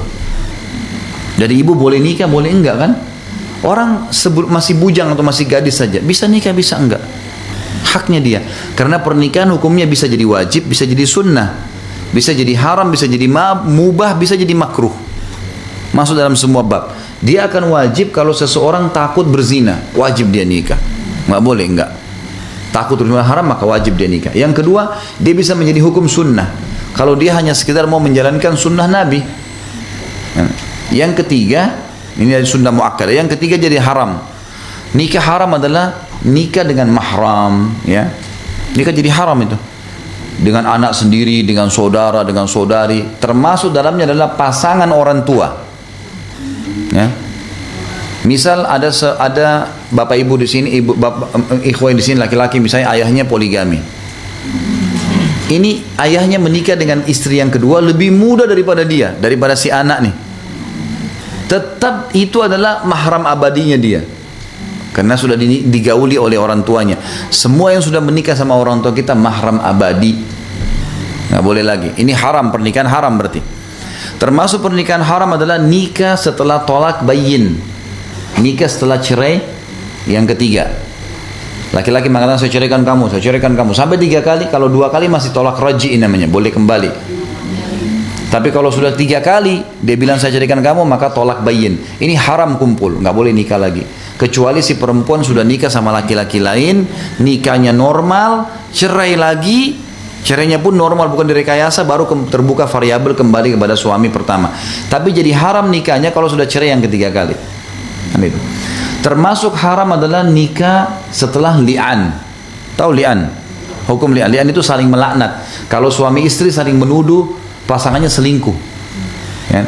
Speaker 2: Jadi ibu boleh nikah, boleh enggak kan? Orang masih bujang atau masih gadis saja bisa nikah, bisa enggak. Haknya dia. Karena pernikahan hukumnya bisa jadi wajib, bisa jadi sunnah, bisa jadi haram, bisa jadi mubah, bisa jadi makruh. Masuk dalam semua bab. Dia akan wajib kalau seseorang takut berzina, wajib dia nikah. Nggak boleh enggak. Takut berzina haram, maka wajib dia nikah. Yang kedua, dia bisa menjadi hukum sunnah kalau dia hanya sekedar mau menjalankan sunnah Nabi. Yang ketiga, ini dari sunnah muakkadah. Yang ketiga jadi haram. Nikah haram adalah nikah dengan mahram, ya. Nikah jadi haram itu. Dengan anak sendiri, dengan saudara, dengan saudari, termasuk dalamnya adalah pasangan orang tua. Ya. Misal ada bapak ibu di sini, ibu ikhwan di sini laki-laki, misalnya ayahnya poligami. Ini ayahnya menikah dengan istri yang kedua lebih muda daripada dia, daripada si anak nih. Tetap itu adalah mahram abadinya dia. Karena sudah digauli oleh orang tuanya. Semua yang sudah menikah sama orang tua kita mahram abadi. Nggak boleh lagi. Ini haram, pernikahan haram berarti. Termasuk pernikahan haram adalah nikah setelah tolak bayin. Nikah setelah cerai yang ketiga. Laki-laki mengatakan saya ceraikan kamu, saya ceraikan kamu. Sampai 3 kali, kalau 2 kali masih tolak raj'i namanya, boleh kembali. Tapi kalau sudah 3 kali, dia bilang saya ceraikan kamu, maka tolak bayin. Ini haram kumpul, nggak boleh nikah lagi. Kecuali si perempuan sudah nikah sama laki-laki lain, nikahnya normal, cerai lagi, cerainya pun normal, bukan direkayasa, baru terbuka variabel kembali kepada suami pertama. Tapi jadi haram nikahnya kalau sudah cerai yang ketiga kali. Kan itu. Termasuk haram adalah nikah setelah li'an. Tahu li'an? Hukum li'an. Li'an itu saling melaknat. Kalau suami istri saling menuduh pasangannya selingkuh. Ya.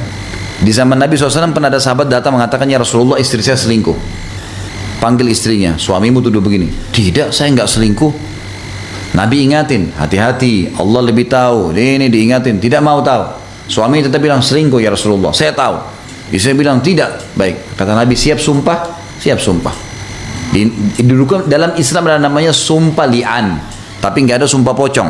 Speaker 2: Di zaman Nabi SAW pernah ada sahabat datang mengatakan, ya Rasulullah, istri saya selingkuh. Panggil istrinya, suamimu tuduh begini. Tidak, saya nggak selingkuh. Nabi ingatin, hati-hati, Allah lebih tahu. Ini diingatin, tidak mau tahu. Suami tetap bilang selingkuh ya Rasulullah, saya tahu. Istri bilang tidak. Baik, kata Nabi, siap sumpah. Siap sumpah. Dalam Islam ada namanya sumpah li'an, tapi nggak ada sumpah pocong.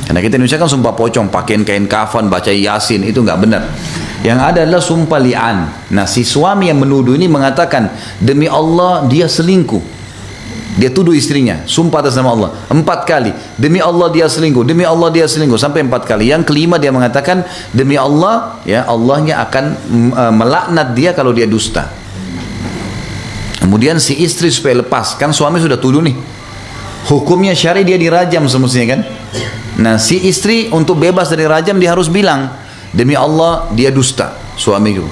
Speaker 2: Karena kita Indonesia kan sumpah pocong, pakaian kain kafan, baca yasin, itu nggak benar. Yang ada adalah sumpah li'an. Nah, si suami yang menuduh ini mengatakan, demi Allah dia selingkuh. Dia tuduh istrinya, sumpah atas nama Allah 4 kali, demi Allah dia selingkuh, demi Allah dia selingkuh, sampai 4 kali. Yang kelima dia mengatakan, demi Allah, ya Allahnya akan melaknat dia kalau dia dusta. Kemudian si istri supaya lepas, kan suami sudah tuduh nih, hukumnya syari dia dirajam semestinya kan. Nah, si istri untuk bebas dari rajam dia harus bilang, demi Allah dia dusta suamiku,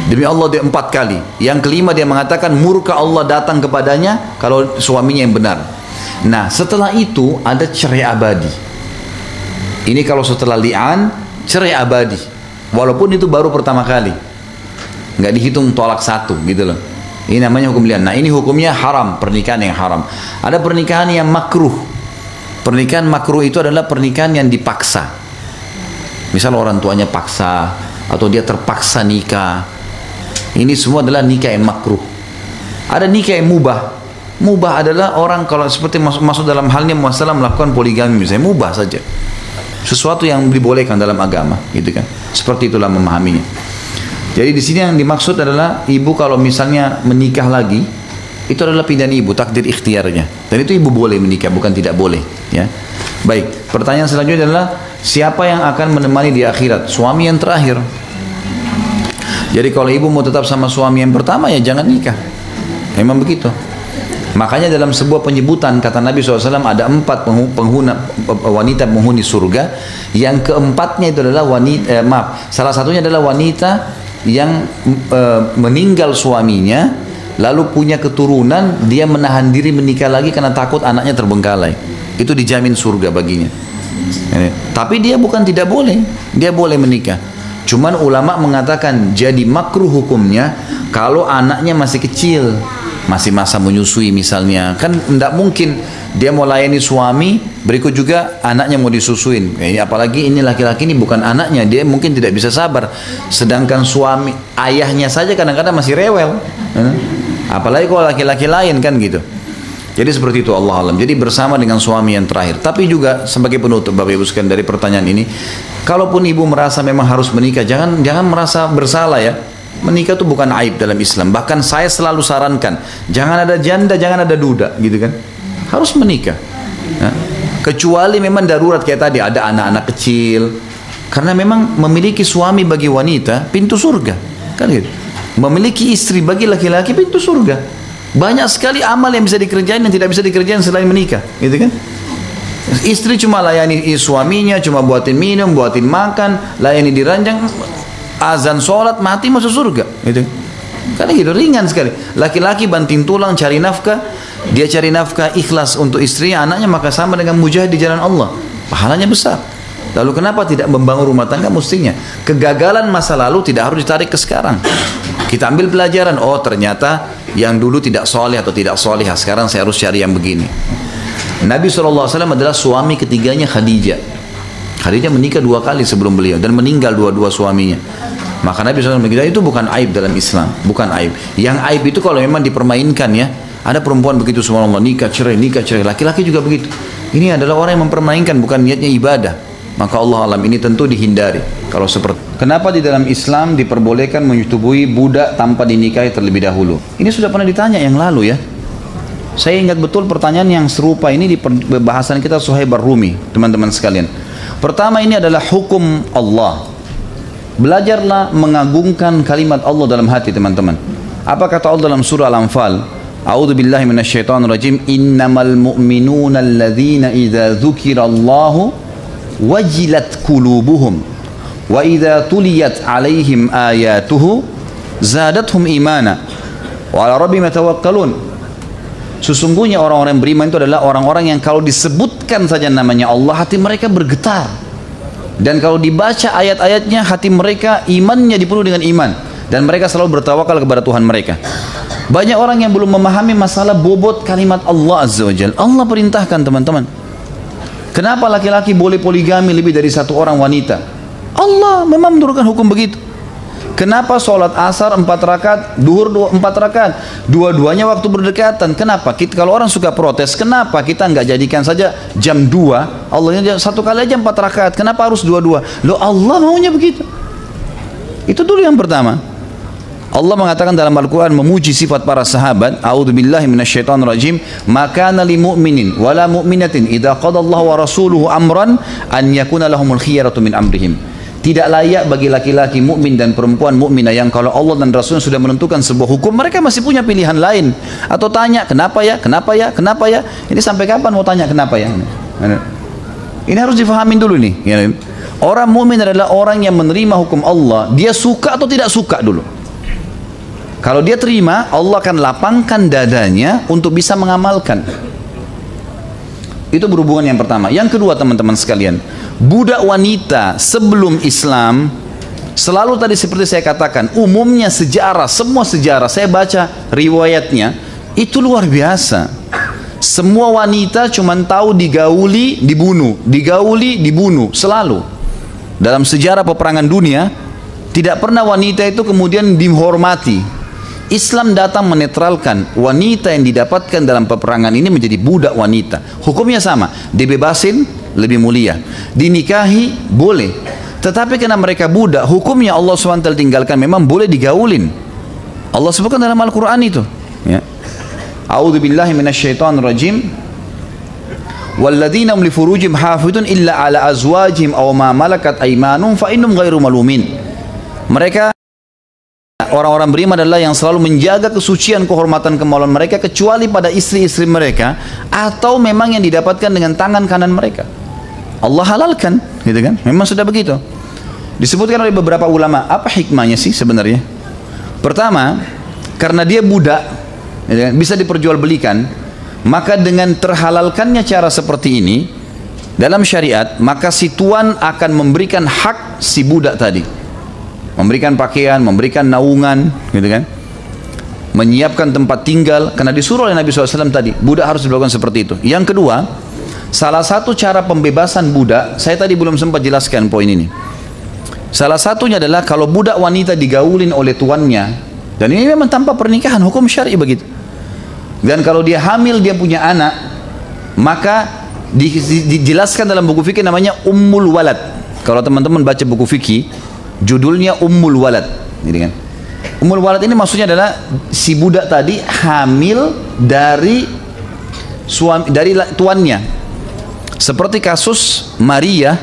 Speaker 2: demi Allah dia 4 kali. Yang kelima dia mengatakan murka Allah datang kepadanya kalau suaminya yang benar. Nah, setelah itu ada cerai abadi. Ini kalau setelah li'an, cerai abadi, walaupun itu baru pertama kali, nggak dihitung tolak 1 gitu loh. Ini namanya hukum li'an. Nah, ini hukumnya haram, pernikahan yang haram. Ada pernikahan yang makruh. Pernikahan makruh itu adalah pernikahan yang dipaksa. Misal orang tuanya paksa, atau dia terpaksa nikah. Ini semua adalah nikah yang makruh. Ada nikah yang mubah. Mubah adalah orang kalau seperti masuk dalam halnya masalah melakukan poligami misalnya, mubah saja. Sesuatu yang dibolehkan dalam agama, gitu kan. Seperti itulah memahaminya. Jadi di sini yang dimaksud adalah ibu kalau misalnya menikah lagi, itu adalah pilihan ibu, takdir ikhtiarnya. Dan itu ibu boleh menikah, bukan tidak boleh. Ya. Baik, pertanyaan selanjutnya adalah siapa yang akan menemani di akhirat? Suami yang terakhir. Jadi kalau ibu mau tetap sama suami yang pertama, ya jangan nikah. Memang begitu. Makanya dalam sebuah penyebutan kata Nabi SAW ada 4 wanita penghuni surga. Yang keempatnya itu adalah salah satunya adalah wanita yang meninggal suaminya lalu punya keturunan, dia menahan diri menikah lagi karena takut anaknya terbengkalai. Itu dijamin surga baginya. Tapi dia bukan tidak boleh, dia boleh menikah. Cuman ulama mengatakan jadi makruh hukumnya kalau anaknya masih kecil, masih masa menyusui misalnya. Kan tidak mungkin dia mau layani suami, berikut juga anaknya mau disusuin. Apalagi ini laki-laki ini bukan anaknya, dia mungkin tidak bisa sabar. Sedangkan suami, ayahnya saja kadang-kadang masih rewel. Apalagi kalau laki-laki lain kan gitu. Jadi seperti itu Allah alam. Jadi bersama dengan suami yang terakhir. Tapi juga sebagai penutup Bapak Ibu sekalian dari pertanyaan ini, kalaupun ibu merasa memang harus menikah, jangan merasa bersalah ya. Menikah itu bukan aib dalam Islam. Bahkan saya selalu sarankan, jangan ada janda, jangan ada duda, gitu kan. Harus menikah. Nah, kecuali memang darurat kayak tadi, ada anak-anak kecil. Karena memang memiliki suami bagi wanita pintu surga, kan gitu. Memiliki istri bagi laki-laki pintu surga. Banyak sekali amal yang bisa dikerjain dan tidak bisa dikerjain selain menikah, gitu kan. Istri cuma layani suaminya, cuma buatin minum, buatin makan, layani di ranjang, azan sholat, mati masuk surga, gitu. Karena gitu ringan sekali. Laki-laki banting tulang cari nafkah, dia cari nafkah ikhlas untuk istrinya, anaknya, maka sama dengan mujahid di jalan Allah, pahalanya besar. Lalu kenapa tidak membangun rumah tangga? Mestinya kegagalan masa lalu tidak harus ditarik ke sekarang. Kita ambil pelajaran, oh ternyata yang dulu tidak soleh atau tidak solehah, sekarang saya harus cari yang begini. Nabi SAW adalah suami ketiganya Khadijah. Khadijah menikah 2 kali sebelum beliau dan meninggal dua-dua suaminya. Maka Nabi SAW bilang itu bukan aib dalam Islam, bukan aib. Yang aib itu kalau memang dipermainkan ya. Ada perempuan begitu subhanallah nikah cerai. Laki-laki juga begitu. Ini adalah orang yang mempermainkan, bukan niatnya ibadah. Maka Allah alam ini tentu dihindari. Kalau seperti kenapa di dalam Islam diperbolehkan menyetubui budak tanpa dinikahi terlebih dahulu? Ini sudah pernah ditanya yang lalu ya. Saya ingat betul pertanyaan yang serupa ini di bahasan kita Suhaib Ar-Rumi, teman-teman sekalian. Pertama ini adalah hukum Allah. Belajarlah mengagungkan kalimat Allah dalam hati teman-teman. Apa kata Allah dalam surah Al-Anfal? A'udzu billahi minasyaitonir rajim. Innamal mu'minuna alladzina idza dzukirallahu wajilat qulubuhum wa idza tuliyat 'alaihim ayatuhu zadatuhum imana wa 'ala rabbihim yatawakkalun. Sesungguhnya orang-orang yang beriman itu adalah orang-orang yang kalau disebutkan saja namanya Allah hati mereka bergetar. Dan kalau dibaca ayat-ayatnya hati mereka imannya dipenuhi dengan iman dan mereka selalu bertawakal kepada Tuhan mereka. Banyak orang yang belum memahami masalah bobot kalimat Allah Azza wa Jalla. Allah perintahkan teman-teman. Kenapa laki-laki boleh poligami lebih dari 1 orang wanita? Allah memang menurunkan hukum begitu. Kenapa sholat asar 4 rakaat, duhur 4 rakaat? Dua-duanya waktu berdekatan. Kenapa? Kalau orang suka protes, kenapa kita nggak jadikan saja jam 2? Allahnya 1 kali aja 4 rakaat. Kenapa harus 2-2? Loh Allah maunya begitu. Itu dulu yang pertama. Allah mengatakan dalam Al-Quran memuji sifat para sahabat. A'udzubillahi minasyaitonirrajim. Makana li mu'minin wala mu'minatin idza qadallahu wa rasuluhu amran an yakuna lahumul khiyaratu min amrihim. Tidak layak bagi laki-laki mukmin dan perempuan mukminah yang kalau Allah dan Rasulnya sudah menentukan sebuah hukum mereka masih punya pilihan lain atau tanya kenapa ya, kenapa ya, kenapa ya. Ini sampai kapan mau tanya kenapa ya? Ini harus difahamin dulu nih. Orang mukmin adalah orang yang menerima hukum Allah. Dia suka atau tidak suka dulu. Kalau dia terima, Allah akan lapangkan dadanya untuk bisa mengamalkan. Itu berhubungan yang pertama. Yang kedua teman-teman sekalian, budak wanita sebelum Islam selalu tadi seperti saya katakan, umumnya sejarah, semua sejarah saya baca riwayatnya itu luar biasa. Semua wanita cuma tahu digauli, dibunuh, digauli, dibunuh, selalu. Dalam sejarah peperangan dunia tidak pernah wanita itu kemudian dihormati. Islam datang menetralkan wanita yang didapatkan dalam peperangan ini menjadi budak wanita. Hukumnya sama, dibebasin lebih mulia, dinikahi boleh. Tetapi karena mereka budak, hukumnya Allah SWT tinggalkan, memang boleh digaulin. Allah sebutkan dalam Al-Quran itu. Ya. A'udzubillahi minasyaitonirrajim. Walladzina hum li furujihim hafidun illa ala azwajihim aw ma malakat aymanuhum fa innahum ghairu malumin. Mereka orang-orang beriman adalah yang selalu menjaga kesucian, kehormatan, kemaluan mereka kecuali pada istri-istri mereka atau memang yang didapatkan dengan tangan kanan mereka. Allah halalkan, gitu kan? Memang sudah begitu. Disebutkan oleh beberapa ulama, apa hikmahnya sih sebenarnya? Pertama, karena dia budak, gitu kan? Bisa diperjualbelikan, maka dengan terhalalkannya cara seperti ini dalam syariat, maka si tuan akan memberikan hak si budak tadi. Memberikan pakaian, memberikan naungan, gitu kan? Menyiapkan tempat tinggal, karena disuruh oleh Nabi SAW tadi, budak harus dilakukan seperti itu. Yang kedua, salah satu cara pembebasan budak, saya tadi belum sempat jelaskan poin ini. Salah satunya adalah kalau budak wanita digaulin oleh tuannya, dan ini memang tanpa pernikahan, hukum syar'i begitu. Dan kalau dia hamil, dia punya anak, maka dijelaskan dalam buku fikih namanya Ummul Walad. Kalau teman-teman baca buku fikih, judulnya Ummul Walad, gitu kan? Ummul Walad ini maksudnya adalah si budak tadi hamil dari suami, dari tuannya. Seperti kasus Maria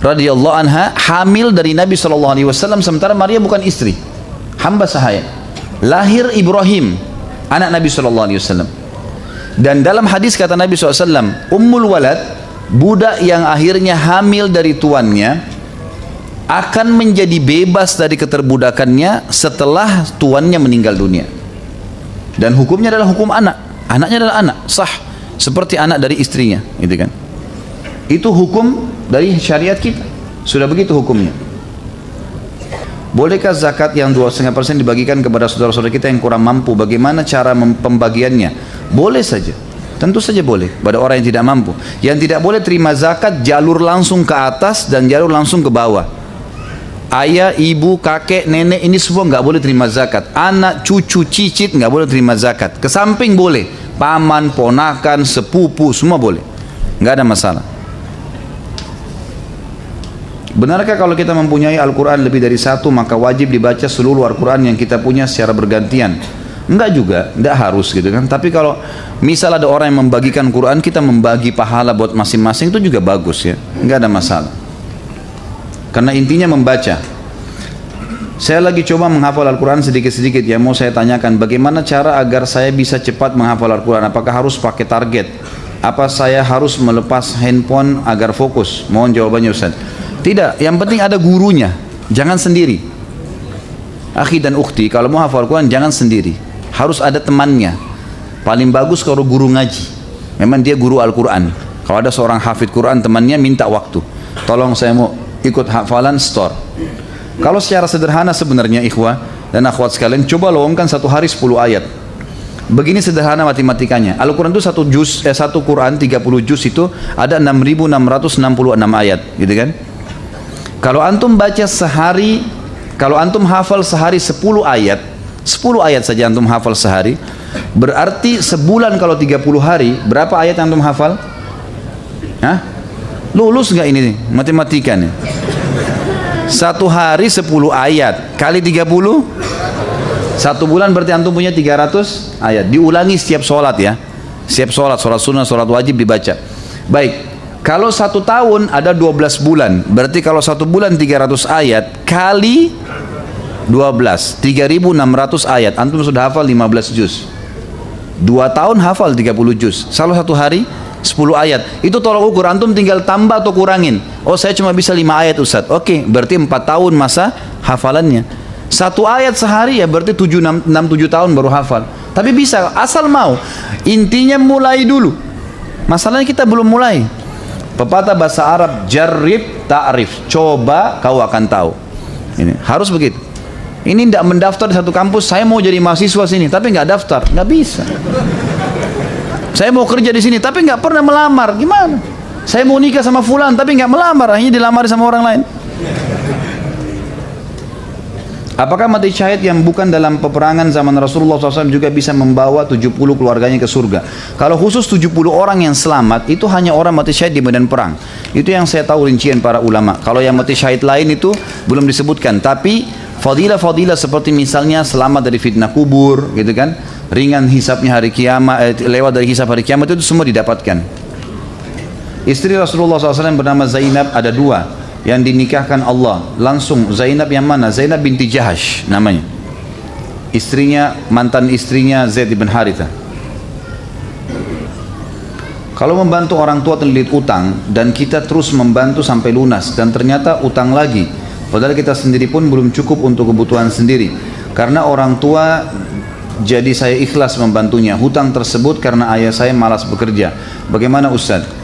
Speaker 2: radhiyallahu anha hamil dari Nabi SAW, sementara Maria bukan istri, hamba sahaya. Lahir Ibrahim, anak Nabi SAW. Dan dalam hadis kata Nabi SAW, Ummul Walad, budak yang akhirnya hamil dari tuannya, akan menjadi bebas dari keterbudakannya setelah tuannya meninggal dunia. Dan hukumnya adalah hukum anak. Anaknya adalah anak, sah. Seperti anak dari istrinya, gitu kan? Itu hukum dari syariat kita. Sudah begitu hukumnya. Bolehkah zakat yang 2,5% dibagikan kepada saudara-saudara kita yang kurang mampu? Bagaimana cara pembagiannya? Boleh saja. Tentu saja boleh pada orang yang tidak mampu. Yang tidak boleh terima zakat jalur langsung ke atas dan jalur langsung ke bawah. Ayah, ibu, kakek, nenek ini semua nggak boleh terima zakat. Anak, cucu, cicit nggak boleh terima zakat. Ke samping boleh, paman, ponakan, sepupu semua boleh, nggak ada masalah. Benarkah kalau kita mempunyai Al-Quran lebih dari satu maka wajib dibaca seluruh Al-Quran yang kita punya secara bergantian? Enggak juga, enggak harus gitu kan. Tapi kalau misal ada orang yang membagikan Quran, kita membagi pahala buat masing-masing, itu juga bagus ya, enggak ada masalah. Karena intinya membaca. Saya lagi coba menghafal Al-Quran sedikit-sedikit ya, mau saya tanyakan bagaimana cara agar saya bisa cepat menghafal Al-Quran? Apakah harus pakai target? Apa saya harus melepas handphone agar fokus? Mohon jawabannya Ustaz. Tidak, yang penting ada gurunya, jangan sendiri. Akhi dan ukhti, kalau mau hafal Al-Quran jangan sendiri, harus ada temannya. Paling bagus kalau guru ngaji, memang dia guru Al-Quran. Kalau ada seorang hafid Quran temannya minta waktu, tolong saya mau ikut hafalan store. Kalau secara sederhana sebenarnya ikhwah dan akhwat sekalian, coba lowongkan satu hari 10 ayat. Begini sederhana matematikanya. Al-Quran itu satu Quran 30 juz itu ada 6.666 ayat, gitu kan? Kalau antum baca sehari, kalau antum hafal sehari 10 ayat, 10 ayat saja antum hafal sehari, berarti sebulan kalau 30 hari, berapa ayat antum hafal? Hah? Lulus nggak ini nih, matematika nih? Satu hari 10 ayat kali 30, satu bulan berarti antum punya 300 ayat. Diulangi setiap sholat ya, setiap sholat sunnah, sholat wajib dibaca. Baik, kalau satu tahun ada 12 bulan, berarti kalau satu bulan 300 ayat kali 12, 3.600 ayat, antum sudah hafal 15 juz. 2 tahun hafal 30 juz. Salah satu hari 10 ayat. Itu tolak ukur, antum tinggal tambah atau kurangin. Oh saya cuma bisa 5 ayat Ustaz. Oke, berarti 4 tahun masa hafalannya. Satu ayat sehari ya berarti 6-7 tahun baru hafal. Tapi bisa, asal mau. Intinya mulai dulu. Masalahnya kita belum mulai. Pepatah bahasa Arab, jarrib ta'rif. Coba kau akan tahu. Ini harus begitu. Ini tidak mendaftar di satu kampus, saya mau jadi mahasiswa sini, tapi nggak daftar, nggak bisa. Saya mau kerja di sini, tapi nggak pernah melamar, gimana? Saya mau nikah sama fulan, tapi nggak melamar, akhirnya dilamar sama orang lain. Apakah mati syahid yang bukan dalam peperangan zaman Rasulullah SAW juga bisa membawa 70 keluarganya ke surga? Kalau khusus 70 orang yang selamat, itu hanya orang mati syahid di medan perang. Itu yang saya tahu rincian para ulama. Kalau yang mati syahid lain itu belum disebutkan. Tapi fadilah-fadilah seperti misalnya selamat dari fitnah kubur, gitu kan? Ringan hisabnya hari kiamat, lewat dari hisab hari kiamat, itu semua didapatkan. Istri Rasulullah SAW bernama Zainab, ada 2 yang dinikahkan Allah langsung. Zainab yang mana? Zainab binti Jahash namanya, istrinya, mantan istrinya Zaid bin Haritha. Kalau membantu orang tua terlilit utang dan kita terus membantu sampai lunas dan ternyata utang lagi, padahal kita sendiri pun belum cukup untuk kebutuhan sendiri, karena orang tua jadi saya ikhlas membantunya, hutang tersebut karena ayah saya malas bekerja, bagaimana Ustaz?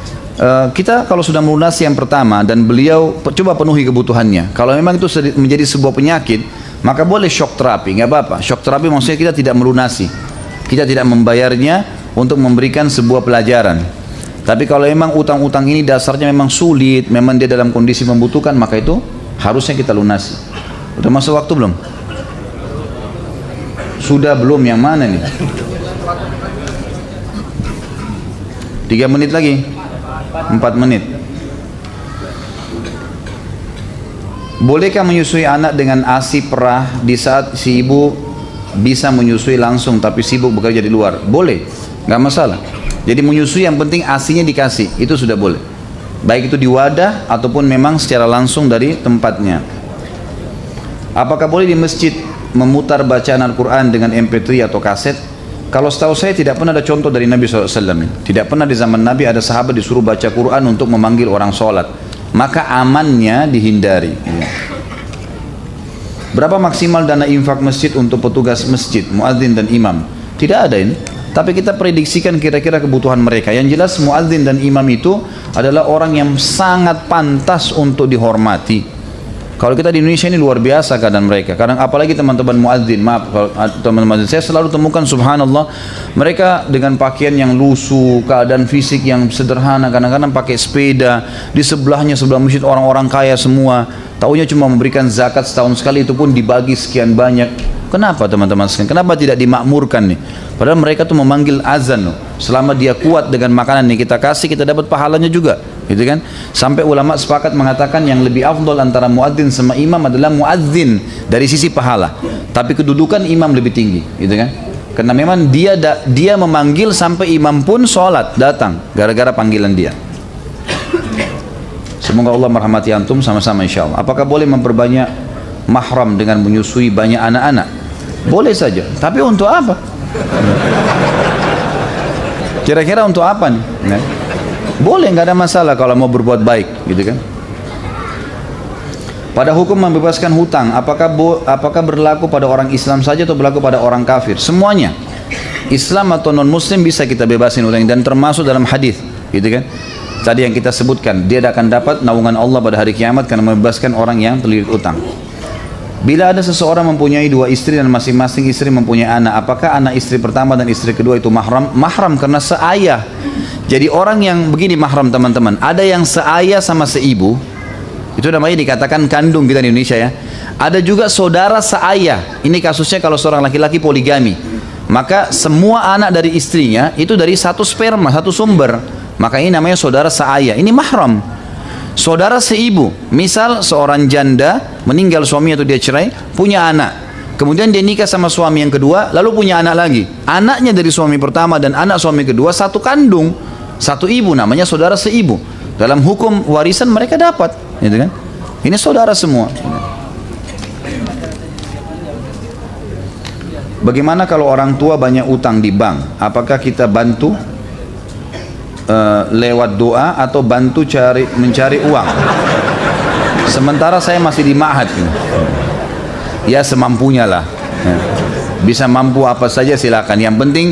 Speaker 2: Kita kalau sudah melunasi yang pertama dan beliau coba penuhi kebutuhannya, kalau memang itu menjadi sebuah penyakit, maka boleh shock terapi, nggak apa-apa. Shock terapi maksudnya kita tidak melunasi, kita tidak membayarnya untuk memberikan sebuah pelajaran. Tapi kalau memang utang-utang ini dasarnya memang sulit, memang dia dalam kondisi membutuhkan, maka itu harusnya kita lunasi. Udah masuk waktu belum? Sudah belum? Yang mana nih? 3 menit lagi, 4 menit. Bolehkah menyusui anak dengan ASI perah di saat si ibu bisa menyusui langsung tapi sibuk bekerja di luar? Boleh, nggak masalah. Jadi menyusui yang penting ASInya dikasih, itu sudah boleh. Baik itu di wadah ataupun memang secara langsung dari tempatnya. Apakah boleh di masjid memutar bacaan Al-Quran dengan MP3 atau kaset? Kalau setahu saya tidak pernah ada contoh dari Nabi SAW. Tidak pernah di zaman Nabi ada sahabat disuruh baca Quran untuk memanggil orang sholat. Maka amannya dihindari. Berapa maksimal dana infak masjid untuk petugas masjid, muadzin dan imam? Tidak ada ini. Tapi kita prediksikan kira-kira kebutuhan mereka. Yang jelas muadzin dan imam itu adalah orang yang sangat pantas untuk dihormati. Kalau kita di Indonesia ini luar biasa keadaan mereka. Kadang apalagi teman-teman muadzin, maaf kalau teman-teman muadzin, saya selalu temukan subhanallah, mereka dengan pakaian yang lusuh, keadaan fisik yang sederhana, kadang-kadang pakai sepeda, di sebelahnya sebelah masjid orang-orang kaya semua. Taunya cuma memberikan zakat setahun sekali, itu pun dibagi sekian banyak. Kenapa teman-teman sekalian? Kenapa tidak dimakmurkan nih? Padahal mereka tuh memanggil azan loh. Selama dia kuat dengan makanan yang kita kasih, kita dapat pahalanya juga, gitu kan? Sampai ulama sepakat mengatakan yang lebih afdol antara muadzin sama imam adalah muadzin dari sisi pahala. Tapi kedudukan imam lebih tinggi, gitu kan? Karena memang dia memanggil sampai imam pun sholat datang gara-gara panggilan dia. Semoga Allah merahmati antum sama-sama insyaallah. Apakah boleh memperbanyak mahram dengan menyusui banyak anak-anak? Boleh saja, tapi untuk apa? Kira-kira untuk apa nih? Nah, boleh, nggak ada masalah kalau mau berbuat baik, gitu kan? Pada hukum membebaskan hutang, apakah berlaku pada orang Islam saja atau berlaku pada orang kafir? Semuanya, Islam atau non Muslim bisa kita bebasin hutang, dan termasuk dalam hadis, gitu kan? Tadi yang kita sebutkan, dia akan dapat naungan Allah pada hari kiamat karena membebaskan orang yang terlilit utang. Bila ada seseorang mempunyai dua istri dan masing-masing istri mempunyai anak, apakah anak istri pertama dan istri kedua itu mahram? Mahram karena seayah. Jadi orang yang begini mahram teman-teman, ada yang seayah sama seibu, itu namanya dikatakan kandung kita di Indonesia ya. Ada juga saudara seayah, ini kasusnya kalau seorang laki-laki poligami, maka semua anak dari istrinya itu dari satu sperma, satu sumber, maka ini namanya saudara seayah, ini mahram. Saudara seibu, misal seorang janda meninggal suami atau dia cerai, punya anak, kemudian dia nikah sama suami yang kedua, lalu punya anak lagi, anaknya dari suami pertama dan anak suami kedua satu kandung, satu ibu, namanya saudara seibu. Dalam hukum warisan mereka dapat, gitu kan? Ini saudara semua. Bagaimana kalau orang tua banyak utang di bank? Apakah kita bantu lewat doa atau bantu mencari uang? Sementara saya masih di ma'had, ya semampunya lah, bisa mampu apa saja silakan. Yang penting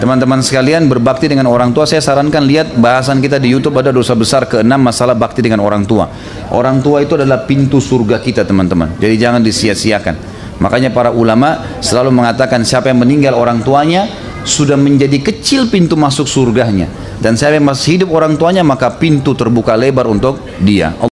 Speaker 2: teman-teman sekalian berbakti dengan orang tua. Saya sarankan lihat bahasan kita di YouTube, ada dosa besar ke-6 masalah bakti dengan orang tua. Orang tua itu adalah pintu surga kita teman-teman, jadi jangan disia-siakan. Makanya para ulama selalu mengatakan siapa yang meninggal orang tuanya sudah menjadi kecil pintu masuk surganya, dan siapa yang masih hidup orang tuanya maka pintu terbuka lebar untuk dia.